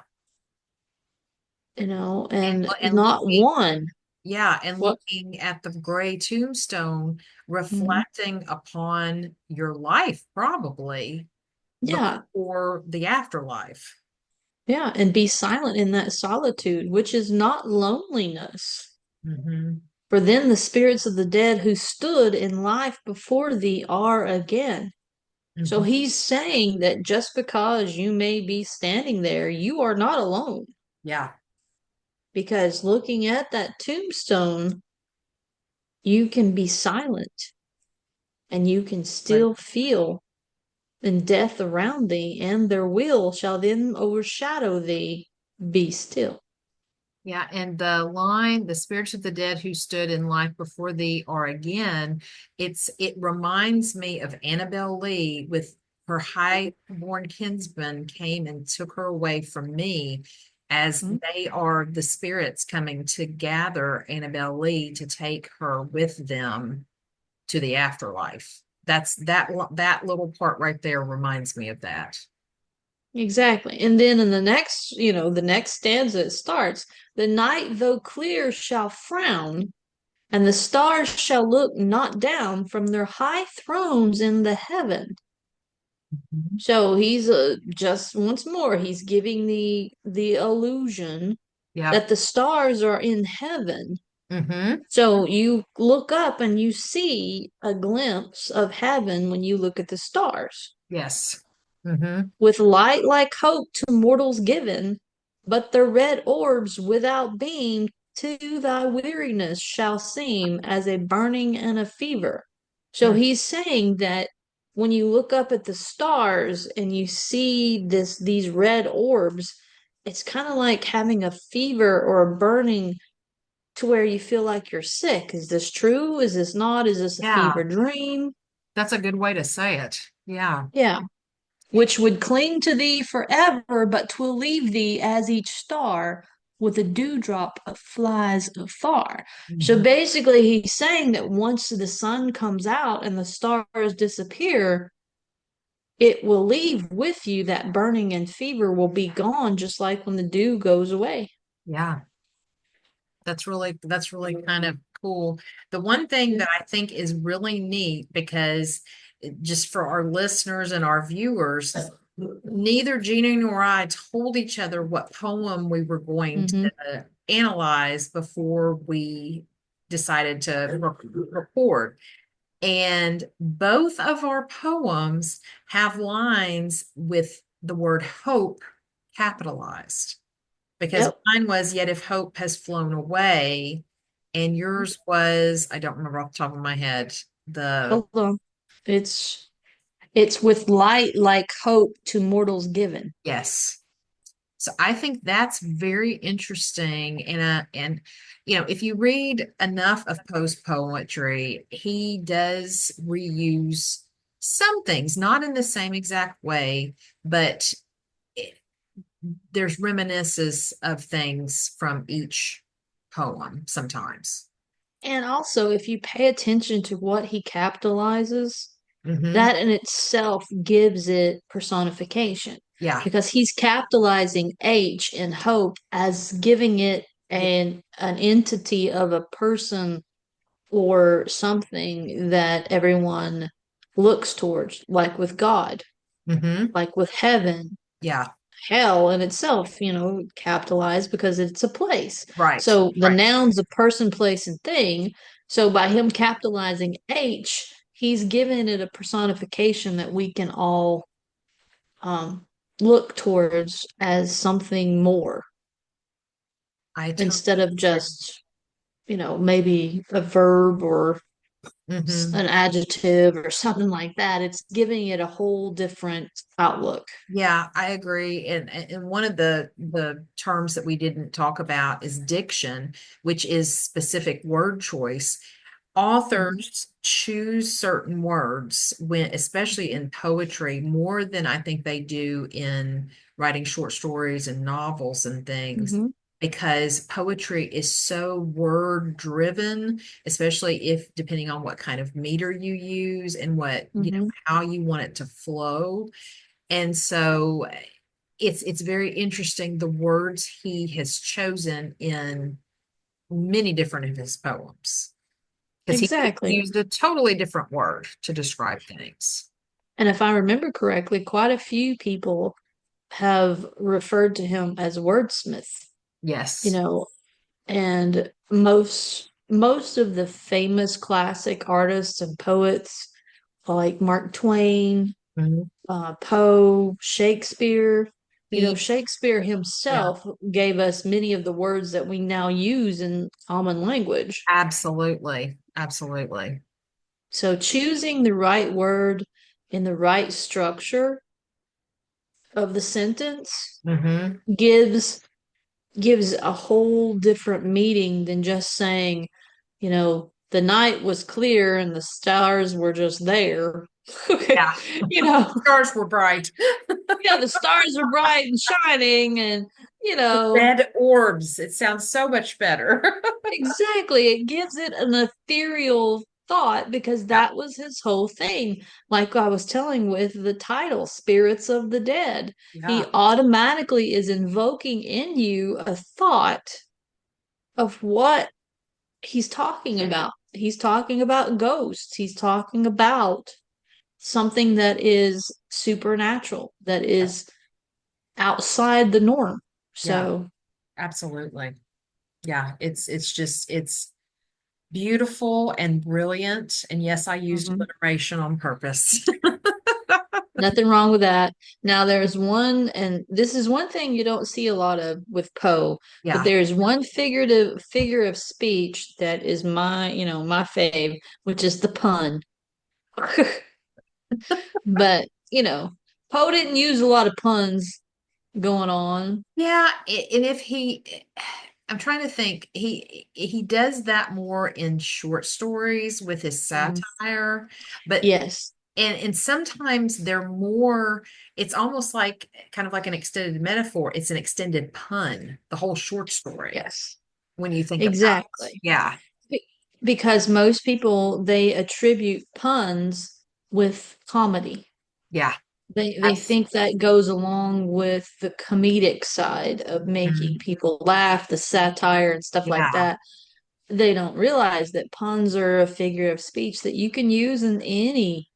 and And not looking one. Yeah, and What? looking at the gray tombstone, Mhm. reflecting upon your life, probably Yeah, before the afterlife. yeah, and be silent in that solitude, which is not loneliness. Hmm. For then the spirits of the dead who stood in life before thee are again. So Hmm. he's saying that just because you may be standing there, you are not alone. Yeah, Because looking at that tombstone, you can be silent and you can but still feel in death around thee, and their will shall then overshadow thee. Be still. Yeah, and the line, the spirits of the dead who stood in life before thee are again, it reminds me of Annabel Lee with her high-born kinsman came and took her away from me, as Mhm. they are the spirits coming to gather Annabel Lee to take her with them to the afterlife. That little part right there reminds me of that. Exactly. And then in the next, the next stanza it starts, the night though clear shall frown, and the stars shall look not down from their high thrones in the heaven. Mhm. So he's just once more he's giving the illusion Yep. that the stars are in heaven. Mm-hmm. So you look up and you see a glimpse of heaven when you look at the stars. Yes. Mm-hmm. With light like hope to mortals given, but the red orbs without beam to thy weariness shall seem as a burning and a fever. So he's saying that when you look up at the stars and you see these red orbs, it's kind of like having a fever or a burning to where you feel like you're sick. Is this true? Is this not? Is this a Yeah. fever dream? That's a good way to say it. Yeah. Yeah. Which would cling to thee forever, but 'twill leave thee as each star with a dewdrop flies afar. So Mhm. basically, he's saying that once the sun comes out and the stars disappear, it will leave with you that burning and fever will be gone, just like when the dew goes away. Yeah. That's really kind of cool. The one thing that I think is really neat because just for our listeners and our viewers, neither Gina nor I told each other what poem we were going Mm-hmm. to analyze before we decided to record. And both of our poems have lines with the word hope capitalized because Yep. mine was, yet if hope has flown away, and yours was, I don't remember off the top of my head, the, Hold on. It's with light like hope to mortals given. yes. So I think that's very interesting. And if you read enough of Poe's poetry, he does reuse some things, not in the same exact way, but it, there's reminiscences of things from each poem sometimes. And also, if you pay attention to what he capitalizes, Hmm. that in itself gives it personification Yeah. because he's capitalizing H in hope as giving it Yeah. an entity of a person or something that everyone looks towards, like with God, Hmm. like with heaven, Yeah. hell in itself, capitalized because it's a place. Right. So the Right. noun's a person, place, and thing. So by him capitalizing H, he's given it a personification that we can all um, look towards as something more I totally instead of agree. just, maybe a verb or Hmm. an adjective or something like that. It's giving it a whole different outlook. Yeah, I agree. And one of the terms that we didn't talk about is diction, which is specific word choice. Mhm. Authors choose certain words when, especially in poetry, more than I think they do in writing short stories and novels and things, Hmm. because poetry is so word driven, especially if depending on what kind of meter you use and Hmm. how you want it to flow. And so it's very interesting the words he has chosen in many different of his poems because he could have Exactly. used a totally different word to describe things. And if I remember correctly, quite a few people have referred to him as wordsmith, you Yes. know, and most of the famous classic artists and poets like Mark Twain, Mhm. Poe, Shakespeare, He, Shakespeare yeah, himself gave us many of the words that we now use in common language. absolutely. Absolutely. So choosing the right word in the right structure of the sentence Hmm. gives gives a whole different meaning than just saying, the night was clear and the stars were just there. Yeah. you know, Stars were bright. the stars are bright and shining, and you know, Red orbs. It sounds so much better. exactly. It gives it an ethereal thought because Yeah. that was his whole thing. Like I was telling with the title, Spirits of the Dead, he Yeah. automatically is invoking in you a thought of what he's talking about. He's talking about ghosts. He's talking about something that is supernatural, that is outside the norm. Yeah. So, Absolutely. Yeah. It's beautiful and brilliant. And yes, I used mhm. alliteration on purpose. Nothing wrong with that. Now, there's one, and this is one thing you don't see a lot of with Poe, but Yeah. there's one figure of speech that is my fave, which is the pun. But, Poe didn't use a lot of puns going on. Yeah, and if he, I'm trying to think, he does that more in short stories with his Mhm. satire, but Yes, and sometimes they're more, it's almost like kind of like an extended metaphor. It's an extended pun, the whole short story, yes, when you think about it. exactly. Yeah, Because most people they attribute puns with comedy. yeah. They think that goes along with the comedic side of making Mhm. people laugh, the satire and stuff like Yeah. that. They don't realize that puns are a figure of speech that you can use in any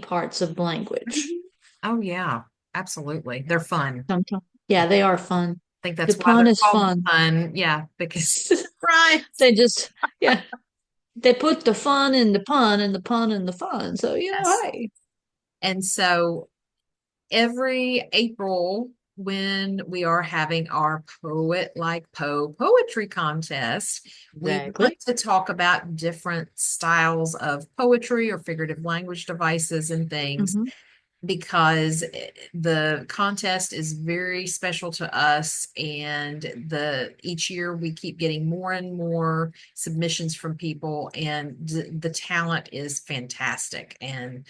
parts of language. Mhm. Oh yeah, absolutely. They're fun. Sometimes, yeah, they are fun. I think The that's why pun they're is called fun. fun. Yeah, because right. They just, yeah, they put the fun in the pun and the pun in the fun. So, Yes. hey. And so every April, when we are having our Poet Like Poe poetry contest, we want Exactly. to talk about different styles of poetry or figurative language devices and things Hmm. because the contest is very special to us, and the each year we keep getting more and more submissions from people, and the talent is fantastic, and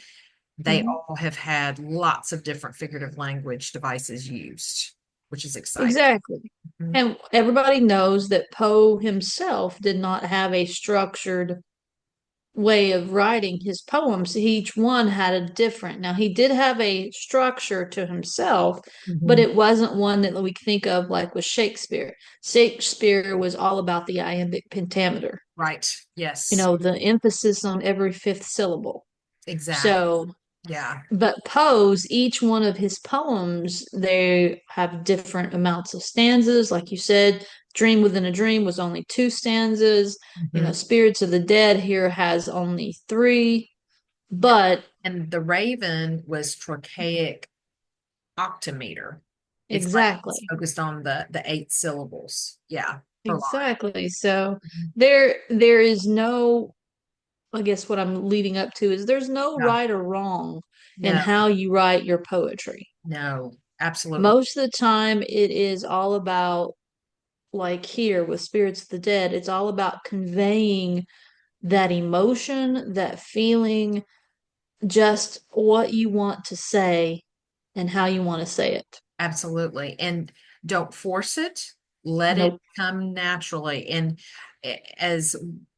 they Hmm. all have had lots of different figurative language devices used, which is exciting. Exactly. Mhm. And everybody knows that Poe himself did not have a structured way of writing his poems. Each one had a different. Now, he did have a structure to himself, but Mhm. it wasn't one that we think of like with Shakespeare. Shakespeare was all about the iambic pentameter, Right. Yes. the emphasis on every fifth syllable. Exactly. So, Yeah. but Poe's, each one of his poems, they have different amounts of stanzas. Like you said, Dream Within a Dream was only two stanzas. Mhm. Spirits of the Dead here has only three. But And the Raven was trochaic octameter. It's like it's exactly, focused on the eight syllables. Yeah, per line. exactly. So Mhm. there is no, I guess what I'm leading up to is there's no Yeah. right or wrong in No, how you write your poetry. no, absolutely. Most of the time, it is all about, like here with Spirits of the Dead, it's all about conveying that emotion, that feeling, just what you want to say and how you want to say it. Absolutely. And don't force it. Let it Nope. come naturally. And as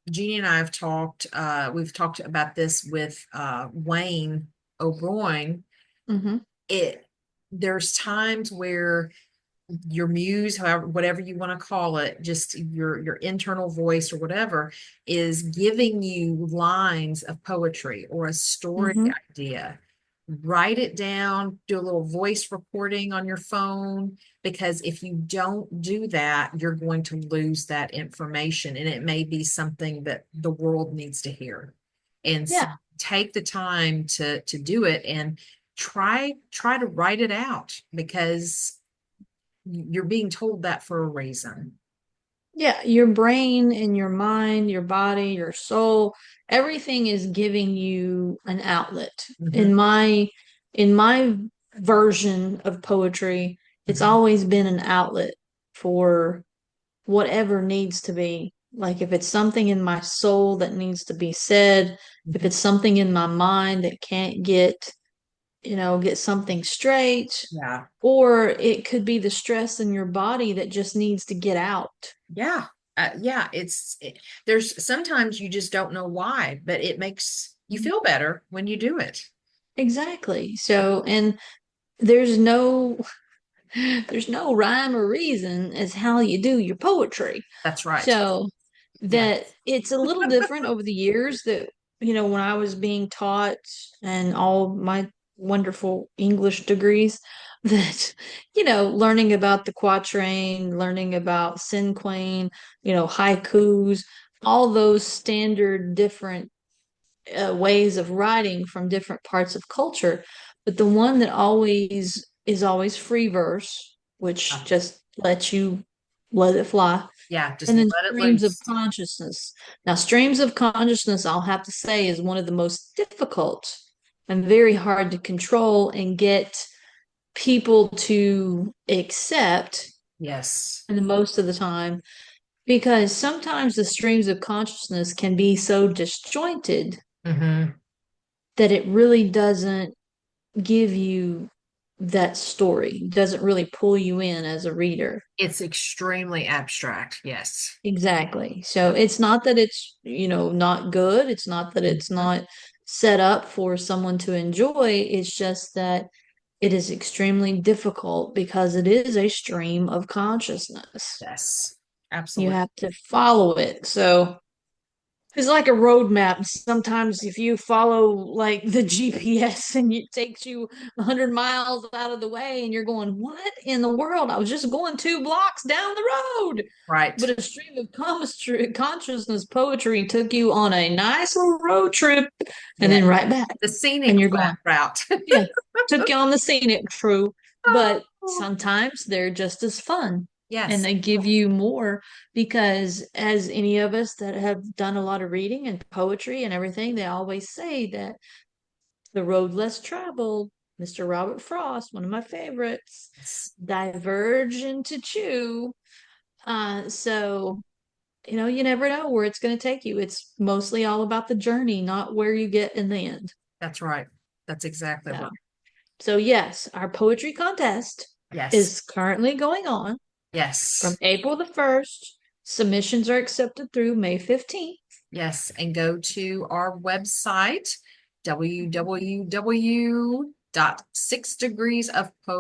Jeannie and I have talked, we've talked about this with Wayne O'Brien. Hmm. It there's times where your muse, however, whatever you want to call it, just your internal voice or whatever, is giving you lines of poetry or a story Hmm. idea. Write it down, do a little voice recording on your phone, because if you don't do that, you're going to lose that information, and it may be something that the world needs to hear. And so Yeah. take the time to do it, and try to write it out, because you're being told that for a reason. Yeah. Your brain and your mind, your body, your soul, everything is giving you an outlet. Mhm, In my version of poetry, it's mhm. always been an outlet for whatever needs to be. Like if it's something in my soul that needs to be said, if Mhm. it's something in my mind that can't get something straight, Yeah. or it could be the stress in your body that just needs to get out. Yeah. Yeah. There's sometimes you just don't know why, but it makes you feel better when you do it. Exactly. So, and there's no there's no rhyme or reason as how you do your poetry. That's right. So Yeah. that it's a little different over the years that, when I was being taught and all my wonderful English degrees, that, learning about the quatrain, learning about cinquain, haikus, all those standard different ways of writing from different parts of culture. But the one that always is always free verse, which just lets you let it fly. Yeah. Just And then let it streams of loose. consciousness. Now, streams of consciousness, I'll have to say, is one of the most difficult and very hard to control and get people to accept, Yes. and most of the time, because sometimes the streams of consciousness can be so disjointed Hmm. that it really doesn't give you that story, doesn't really pull you in as a reader. It's extremely abstract. Yes. Exactly. So it's not that it's, not good. It's not that it's Mhm. not set up for someone to enjoy. It's just that it is extremely difficult because it is a stream of consciousness. Yes. You Absolutely. have to follow it. So it's like a roadmap. Sometimes if you follow like the GPS and it takes you 100 miles out of the way and you're going, what in the world? I was just going 2 blocks down the road. Right. But a stream of consciousness poetry took you on a nice little road trip and Yeah. then right back. The And scenic you're going, route. yeah, took you on the scenic true. But Oh, sometimes they're just as fun and yes. they give you more because as any of us that have done a lot of reading and poetry and everything, they always say that the road less traveled, Mr. Robert Frost, one of my favorites, Yes. diverge into chew. So you never know where it's going to take you. It's mostly all about the journey, not where you get in the end. That's right. That's exactly right. So, so yes, our poetry contest Yes. is currently going on from Yes. April the 1st. Submissions are accepted through May 15th. Yes. And go to our website,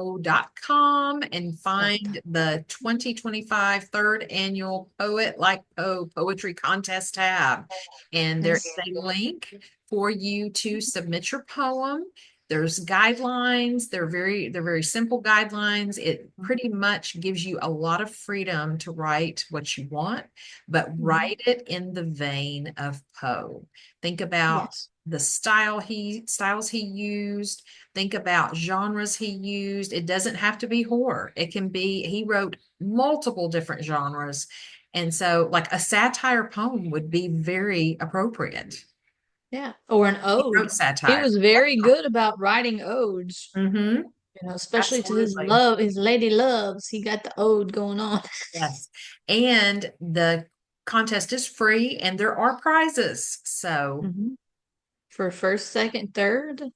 www.sixdegreesofpoe.com, and Dun, find dun. the 2025 third annual Poet Like Poe Poetry Contest tab. And there Yes. is a link for you to submit your poem. There's guidelines. They're very simple guidelines. It pretty much gives you a lot of freedom to write what you want, but Mhm. write it in the vein of Poe. Think about Yes. the styles he used. Think about genres he used. It doesn't have to be horror. It can be, he wrote multiple different genres. And so like a satire poem would be very appropriate. Yeah. Or an He ode. wrote He satire. was very good about writing odes, Mm-hmm. especially to his Absolutely. love, his lady loves. He got the ode going on. Yes. And the contest is free and there are prizes. So, Mhm. For first, second, third, we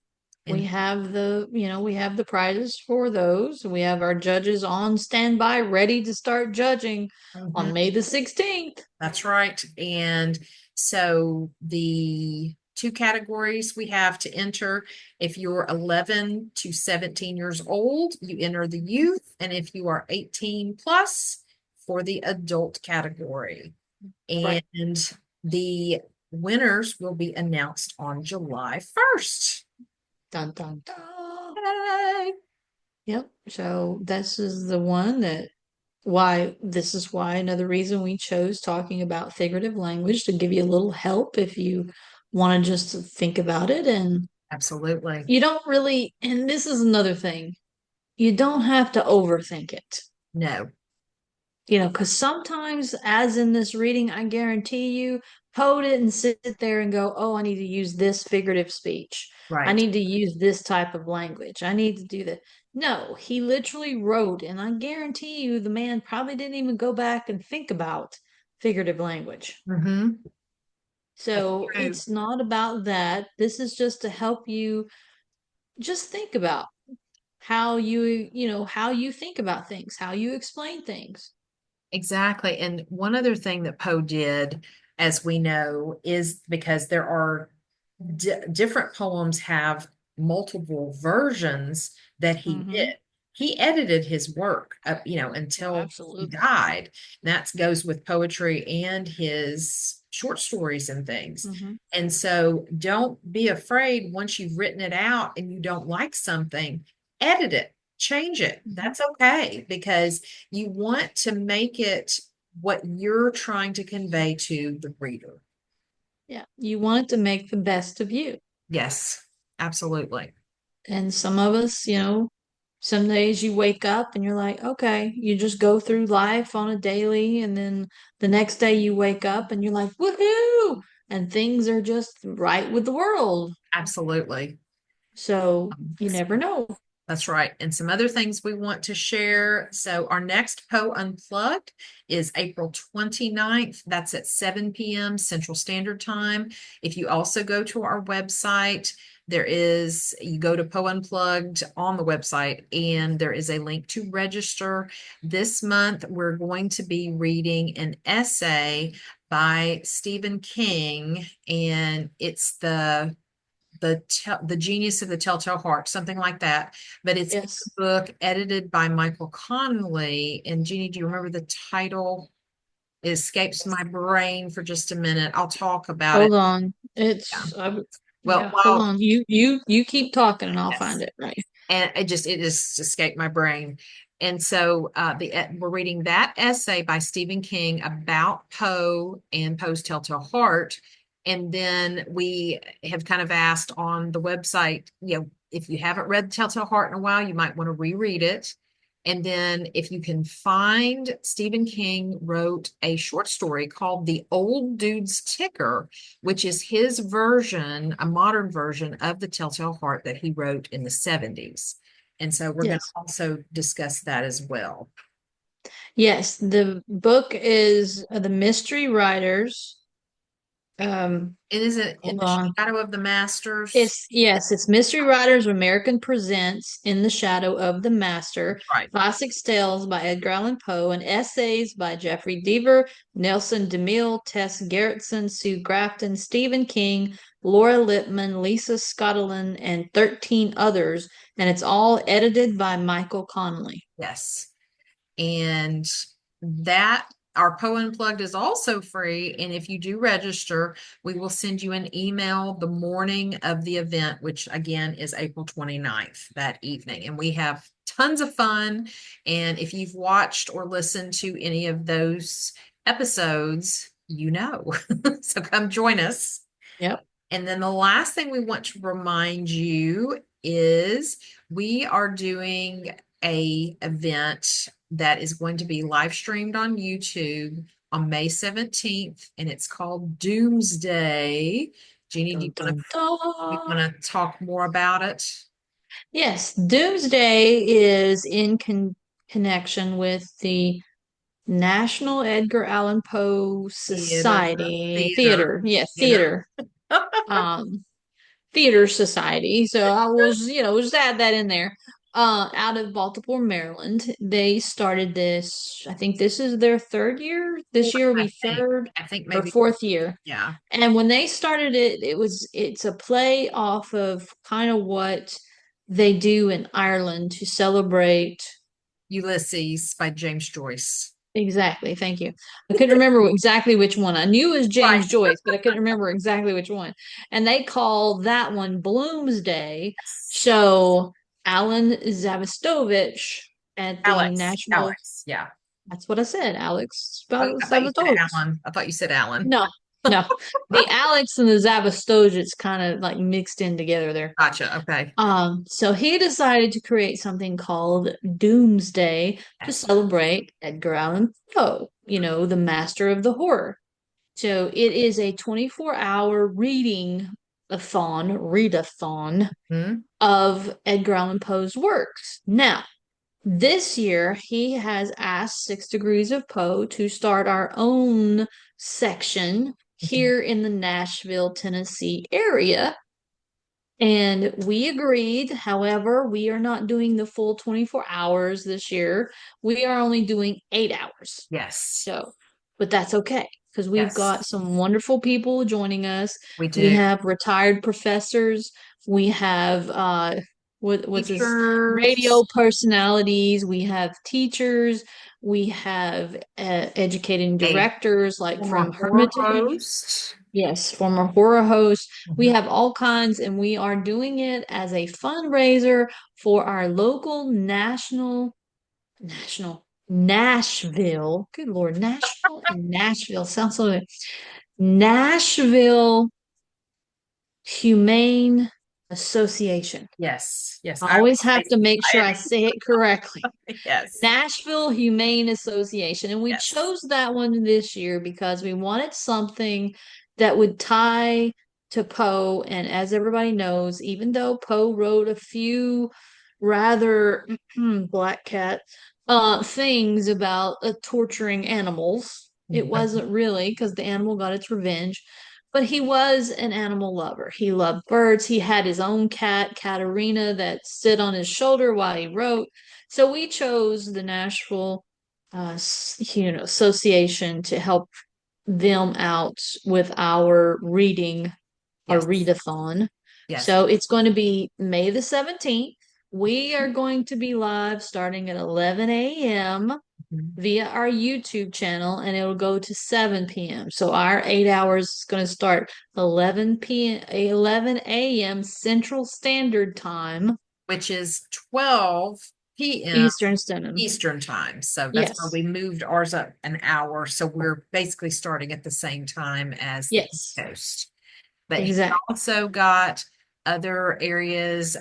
and have the prizes for those. We have our judges on standby, ready to start judging mhm, on May the 16th. that's right. And so the two categories we have to enter, if you're 11 to 17 years old, you enter the youth. And if you are 18 plus, for the adult category. Right. And the winners will be announced on July 1st. Dun dun dun. Yay! Yep. So this is why another reason we chose talking about figurative language to give you a little help if you want to just think about it. And Absolutely. you don't really, and this is another thing, you don't have to overthink it. No, Because sometimes, as in this reading, I guarantee you, Poe didn't sit there and go, oh, I need to use this figurative speech. I right. need to use this type of language. I need to do that. No, he literally wrote, and I guarantee you the man probably didn't even go back and think about figurative language. Mm-hmm. That's So true. it's not about that. This is just to help you just think about how you think about things, how you explain things. Exactly. And one other thing that Poe did, as we know, is because there are different poems have multiple versions that he Mm-hmm. did. He edited his work up, Oh, until he absolutely. died. And that goes with poetry and his short stories and things. Mm-hmm. And so don't be afraid once you've written it out and you don't like something, edit it, change it. Mm-hmm. That's okay because you want to make it what you're trying to convey to the reader. Yeah, you want it to make the best of you. Yes, absolutely. And some of us, some days you wake up and you're like, okay, you just go through life on a daily, and then the next day you wake up and you're like, woohoo! And things are just right with the world. Absolutely. So you So never know. that's right. And some other things we want to share. So our next Poe Unplugged is April 29th. That's at 7 p.m. Central Standard Time. If you also go to our website, you go to Poe Unplugged on the website, and there is a link to register. This month, we're going to be reading an essay by Stephen King, and it's the genius of the telltale heart, something like that. But it's a Yes. book edited by Michael Connolly. And Jeannie, do you remember the title? It escapes my brain for just a minute. I'll talk about it. Hold on. Yeah. Well, Yeah, hold while on. You keep talking and I'll find yes, it, right? and it just escaped my brain. And so we're reading that essay by Stephen King about Poe and Poe's Telltale Heart. And then we have kind of asked on the website, if you haven't read Telltale Heart in a while, you might want to reread it. And then if you can find, Stephen King wrote a short story called The Old Dude's Ticker, which is his version, a modern version of the Telltale Heart that he wrote in the 70s. And so we're going to Yes. also discuss that as well. Yes, the book is The Mystery Writers. It isn't In Hold the on. Shadow of the Masters. It's Mystery Writers American Presents In the Shadow of the Master, Right. Classic Tales by Edgar Allan Poe, and essays by Jeffrey Deaver, Nelson DeMille, Tess Gerritsen, Sue Grafton, Stephen King, Laura Lippman, Lisa Scotland, and 13 others. And it's all edited by Michael Connolly. Yes. And that our Poe Unplugged is also free. And if you do register, we will send you an email the morning of the event, which again is April 29th that evening. And we have tons of fun. And if you've watched or listened to any of those episodes, you know. So come join us. Yep. And then the last thing we want to remind you is we are doing a event that is going to be live streamed on YouTube on May 17th, and it's called Doomsday. Jeannie, Dun, dun, you dun. want to talk more about it? Yes, Doomsday is in connection with the National Edgar Allan Poe Theater, Society theater, theater. Yeah, you know. theater. Um, Theater Society. So I was, just add that in there. Out of Baltimore, Maryland. They started this, I think this is their third year. This Fourth, year will I be think. third I think or maybe, fourth year. yeah. And when they started it, it's a play off of kind of what they do in Ireland to celebrate. Ulysses by James Joyce. Exactly. Thank you. I couldn't remember exactly which one. I knew it was Right. James Joyce, but I couldn't remember exactly which one. And they call that one Bloomsday. Yes. So Alan Zavostovich at the Alex. National, Alex. Yeah. that's what I said, Alex I thought you said Zavostovich. Alan. I thought you said Alan. No, no. The Alex and the Zavostovich kind of like mixed in together there. Gotcha. Okay. So he decided to create something called Doomsday to Yes. celebrate Edgar Allan Poe, the master of the horror. So it is a 24-hour reading readathon Hmm. of Edgar Allan Poe's works. Now, this year, he has asked 6 Degrees of Poe to start our own section here in the Nashville, Tennessee area. And we agreed. However, we are not doing the full 24 hours this year. We are only doing 8 hours. Yes. So, but that's okay because we've Yes. got some wonderful people joining us. We We do. have retired professors. We have what's this radio Teachers, personalities. We have teachers. We have educating a directors like former from horror Hermitage. host. Yes, former horror host. We Mhm. have all kinds, and we are doing it as a fundraiser for our local national Nashville. Good Lord, Nashville and Nashville sounds so good. Nashville Humane Association. Yes. Yes. I I always always have say to make sure I society. say it correctly. Yes. Nashville Humane Association. And we Yes. chose that one this year because we wanted something that would tie to Poe. And as everybody knows, even though Poe wrote a few rather black cat things about torturing animals, it Mhm. wasn't really because the animal got its revenge. But he was an animal lover. He loved birds. He had his own cat, Katarina, that sit on his shoulder while he wrote. So we chose the Nashville, Association to help them out with our reading, our Yes. readathon. Yes. So it's going to be May the 17th. We are going to be live starting at 11 a.m. Mhm. via our YouTube channel, and it'll go to 7 p.m. So our 8 hours is going to start 11 a.m. Central Standard Time, Which is 12 p.m. Eastern Standard. Eastern time. So that's why Yes. we moved ours up an hour. So we're basically starting at the same time as the East Yes. Coast. But he's Exactly. also got other areas.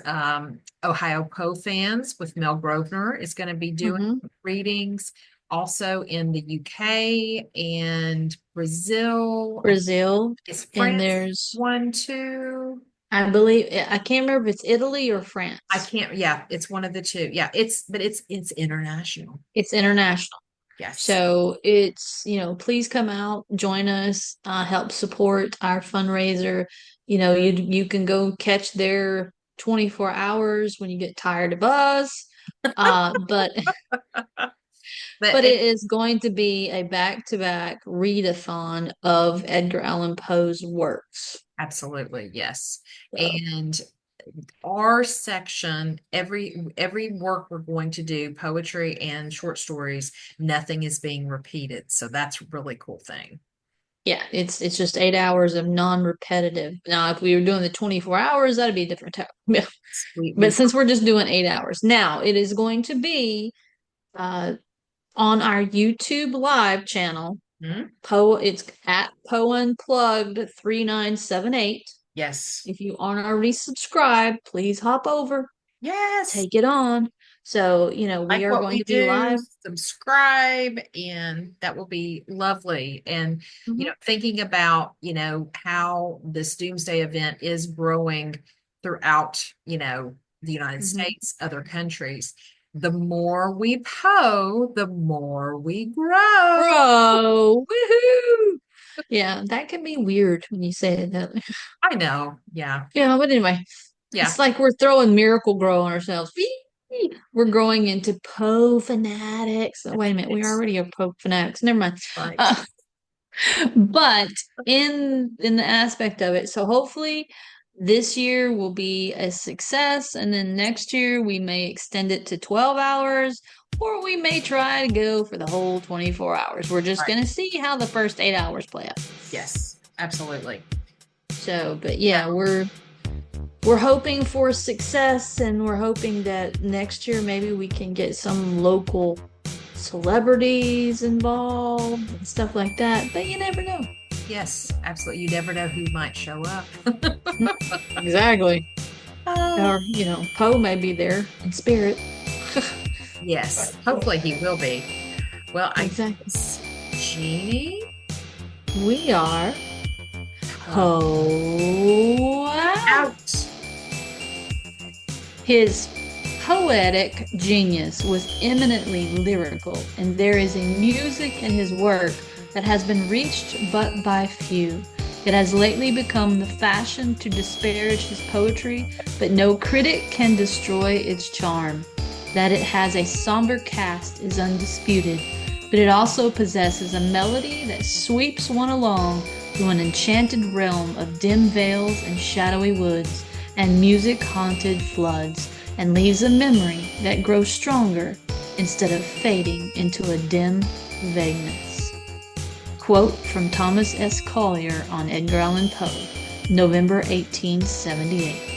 Ohio Poe fans with Mel Grosvenor is going to be doing Hmm. readings. Also in the UK and Brazil. I think Brazil, is and France there's, one too? I believe, I can't remember if it's Italy or I France. can't. Yeah, it's one of the two. Yeah, it's international. It's international. Yes. So it's, please come out, join us, help support our fundraiser. You can go catch their 24 hours when you get tired of us. But But but it is going to be a back-to-back readathon of Edgar Allan Poe's works. absolutely, yes. So And our section, every work we're going to do, poetry and short stories, nothing is being repeated. So that's a really cool thing. yeah, it's just 8 hours of non-repetitive. Now, if we were doing the 24 hours, that'd be a different time. Yeah. We But since we're just doing 8 hours, now it is going to be uh on our YouTube live channel. Mhm. It's at Poe Unplugged 3978. Yes. If you aren't already subscribed, please hop over, Yes. take it on. So, we Like are what going we to be do, live. subscribe, and that will be lovely. And, Mhm, thinking about, how this doomsday event is growing throughout, the United mhm. States, other countries, the more we Poe, the more we grow. Bro, woohoo! Yeah, that can be weird when you say it that way. I know. Yeah. Yeah, but anyway, Yeah. it's like we're throwing Miracle Grow on ourselves. Whee! We're growing into Poe fanatics. Oh, wait a minute, we It's already are Poe fanatics. Never mind. right. Uh, but in the aspect of it, so hopefully this year will be a success, and then next year we may extend it to 12 hours, or we may try to go for the whole 24 hours. We're just Right. gonna see how the first 8 hours play out. Yes, absolutely. So, but yeah, we're hoping for success, and we're hoping that next year maybe we can get some local celebrities involved and stuff like that. But you never know. Yes, absolutely. You never know who might show up. Exactly. Oh, Or, Poe may be there in spirit. yes, hopefully he will be. Well, I Exactly. guess Jeanie. We are Oh, Poe Out. His poetic genius was eminently lyrical, and there is a music in his work that has been reached but by few. It has lately become the fashion to disparage his poetry, but no critic can destroy its charm. That it has a somber cast is undisputed, but it also possesses a melody that sweeps one along through an enchanted realm of dim vales and shadowy woods and music-haunted floods, and leaves a memory that grows stronger instead of fading into a dim vagueness. Quote from Thomas S. Collier on Edgar Allan Poe, November 1878.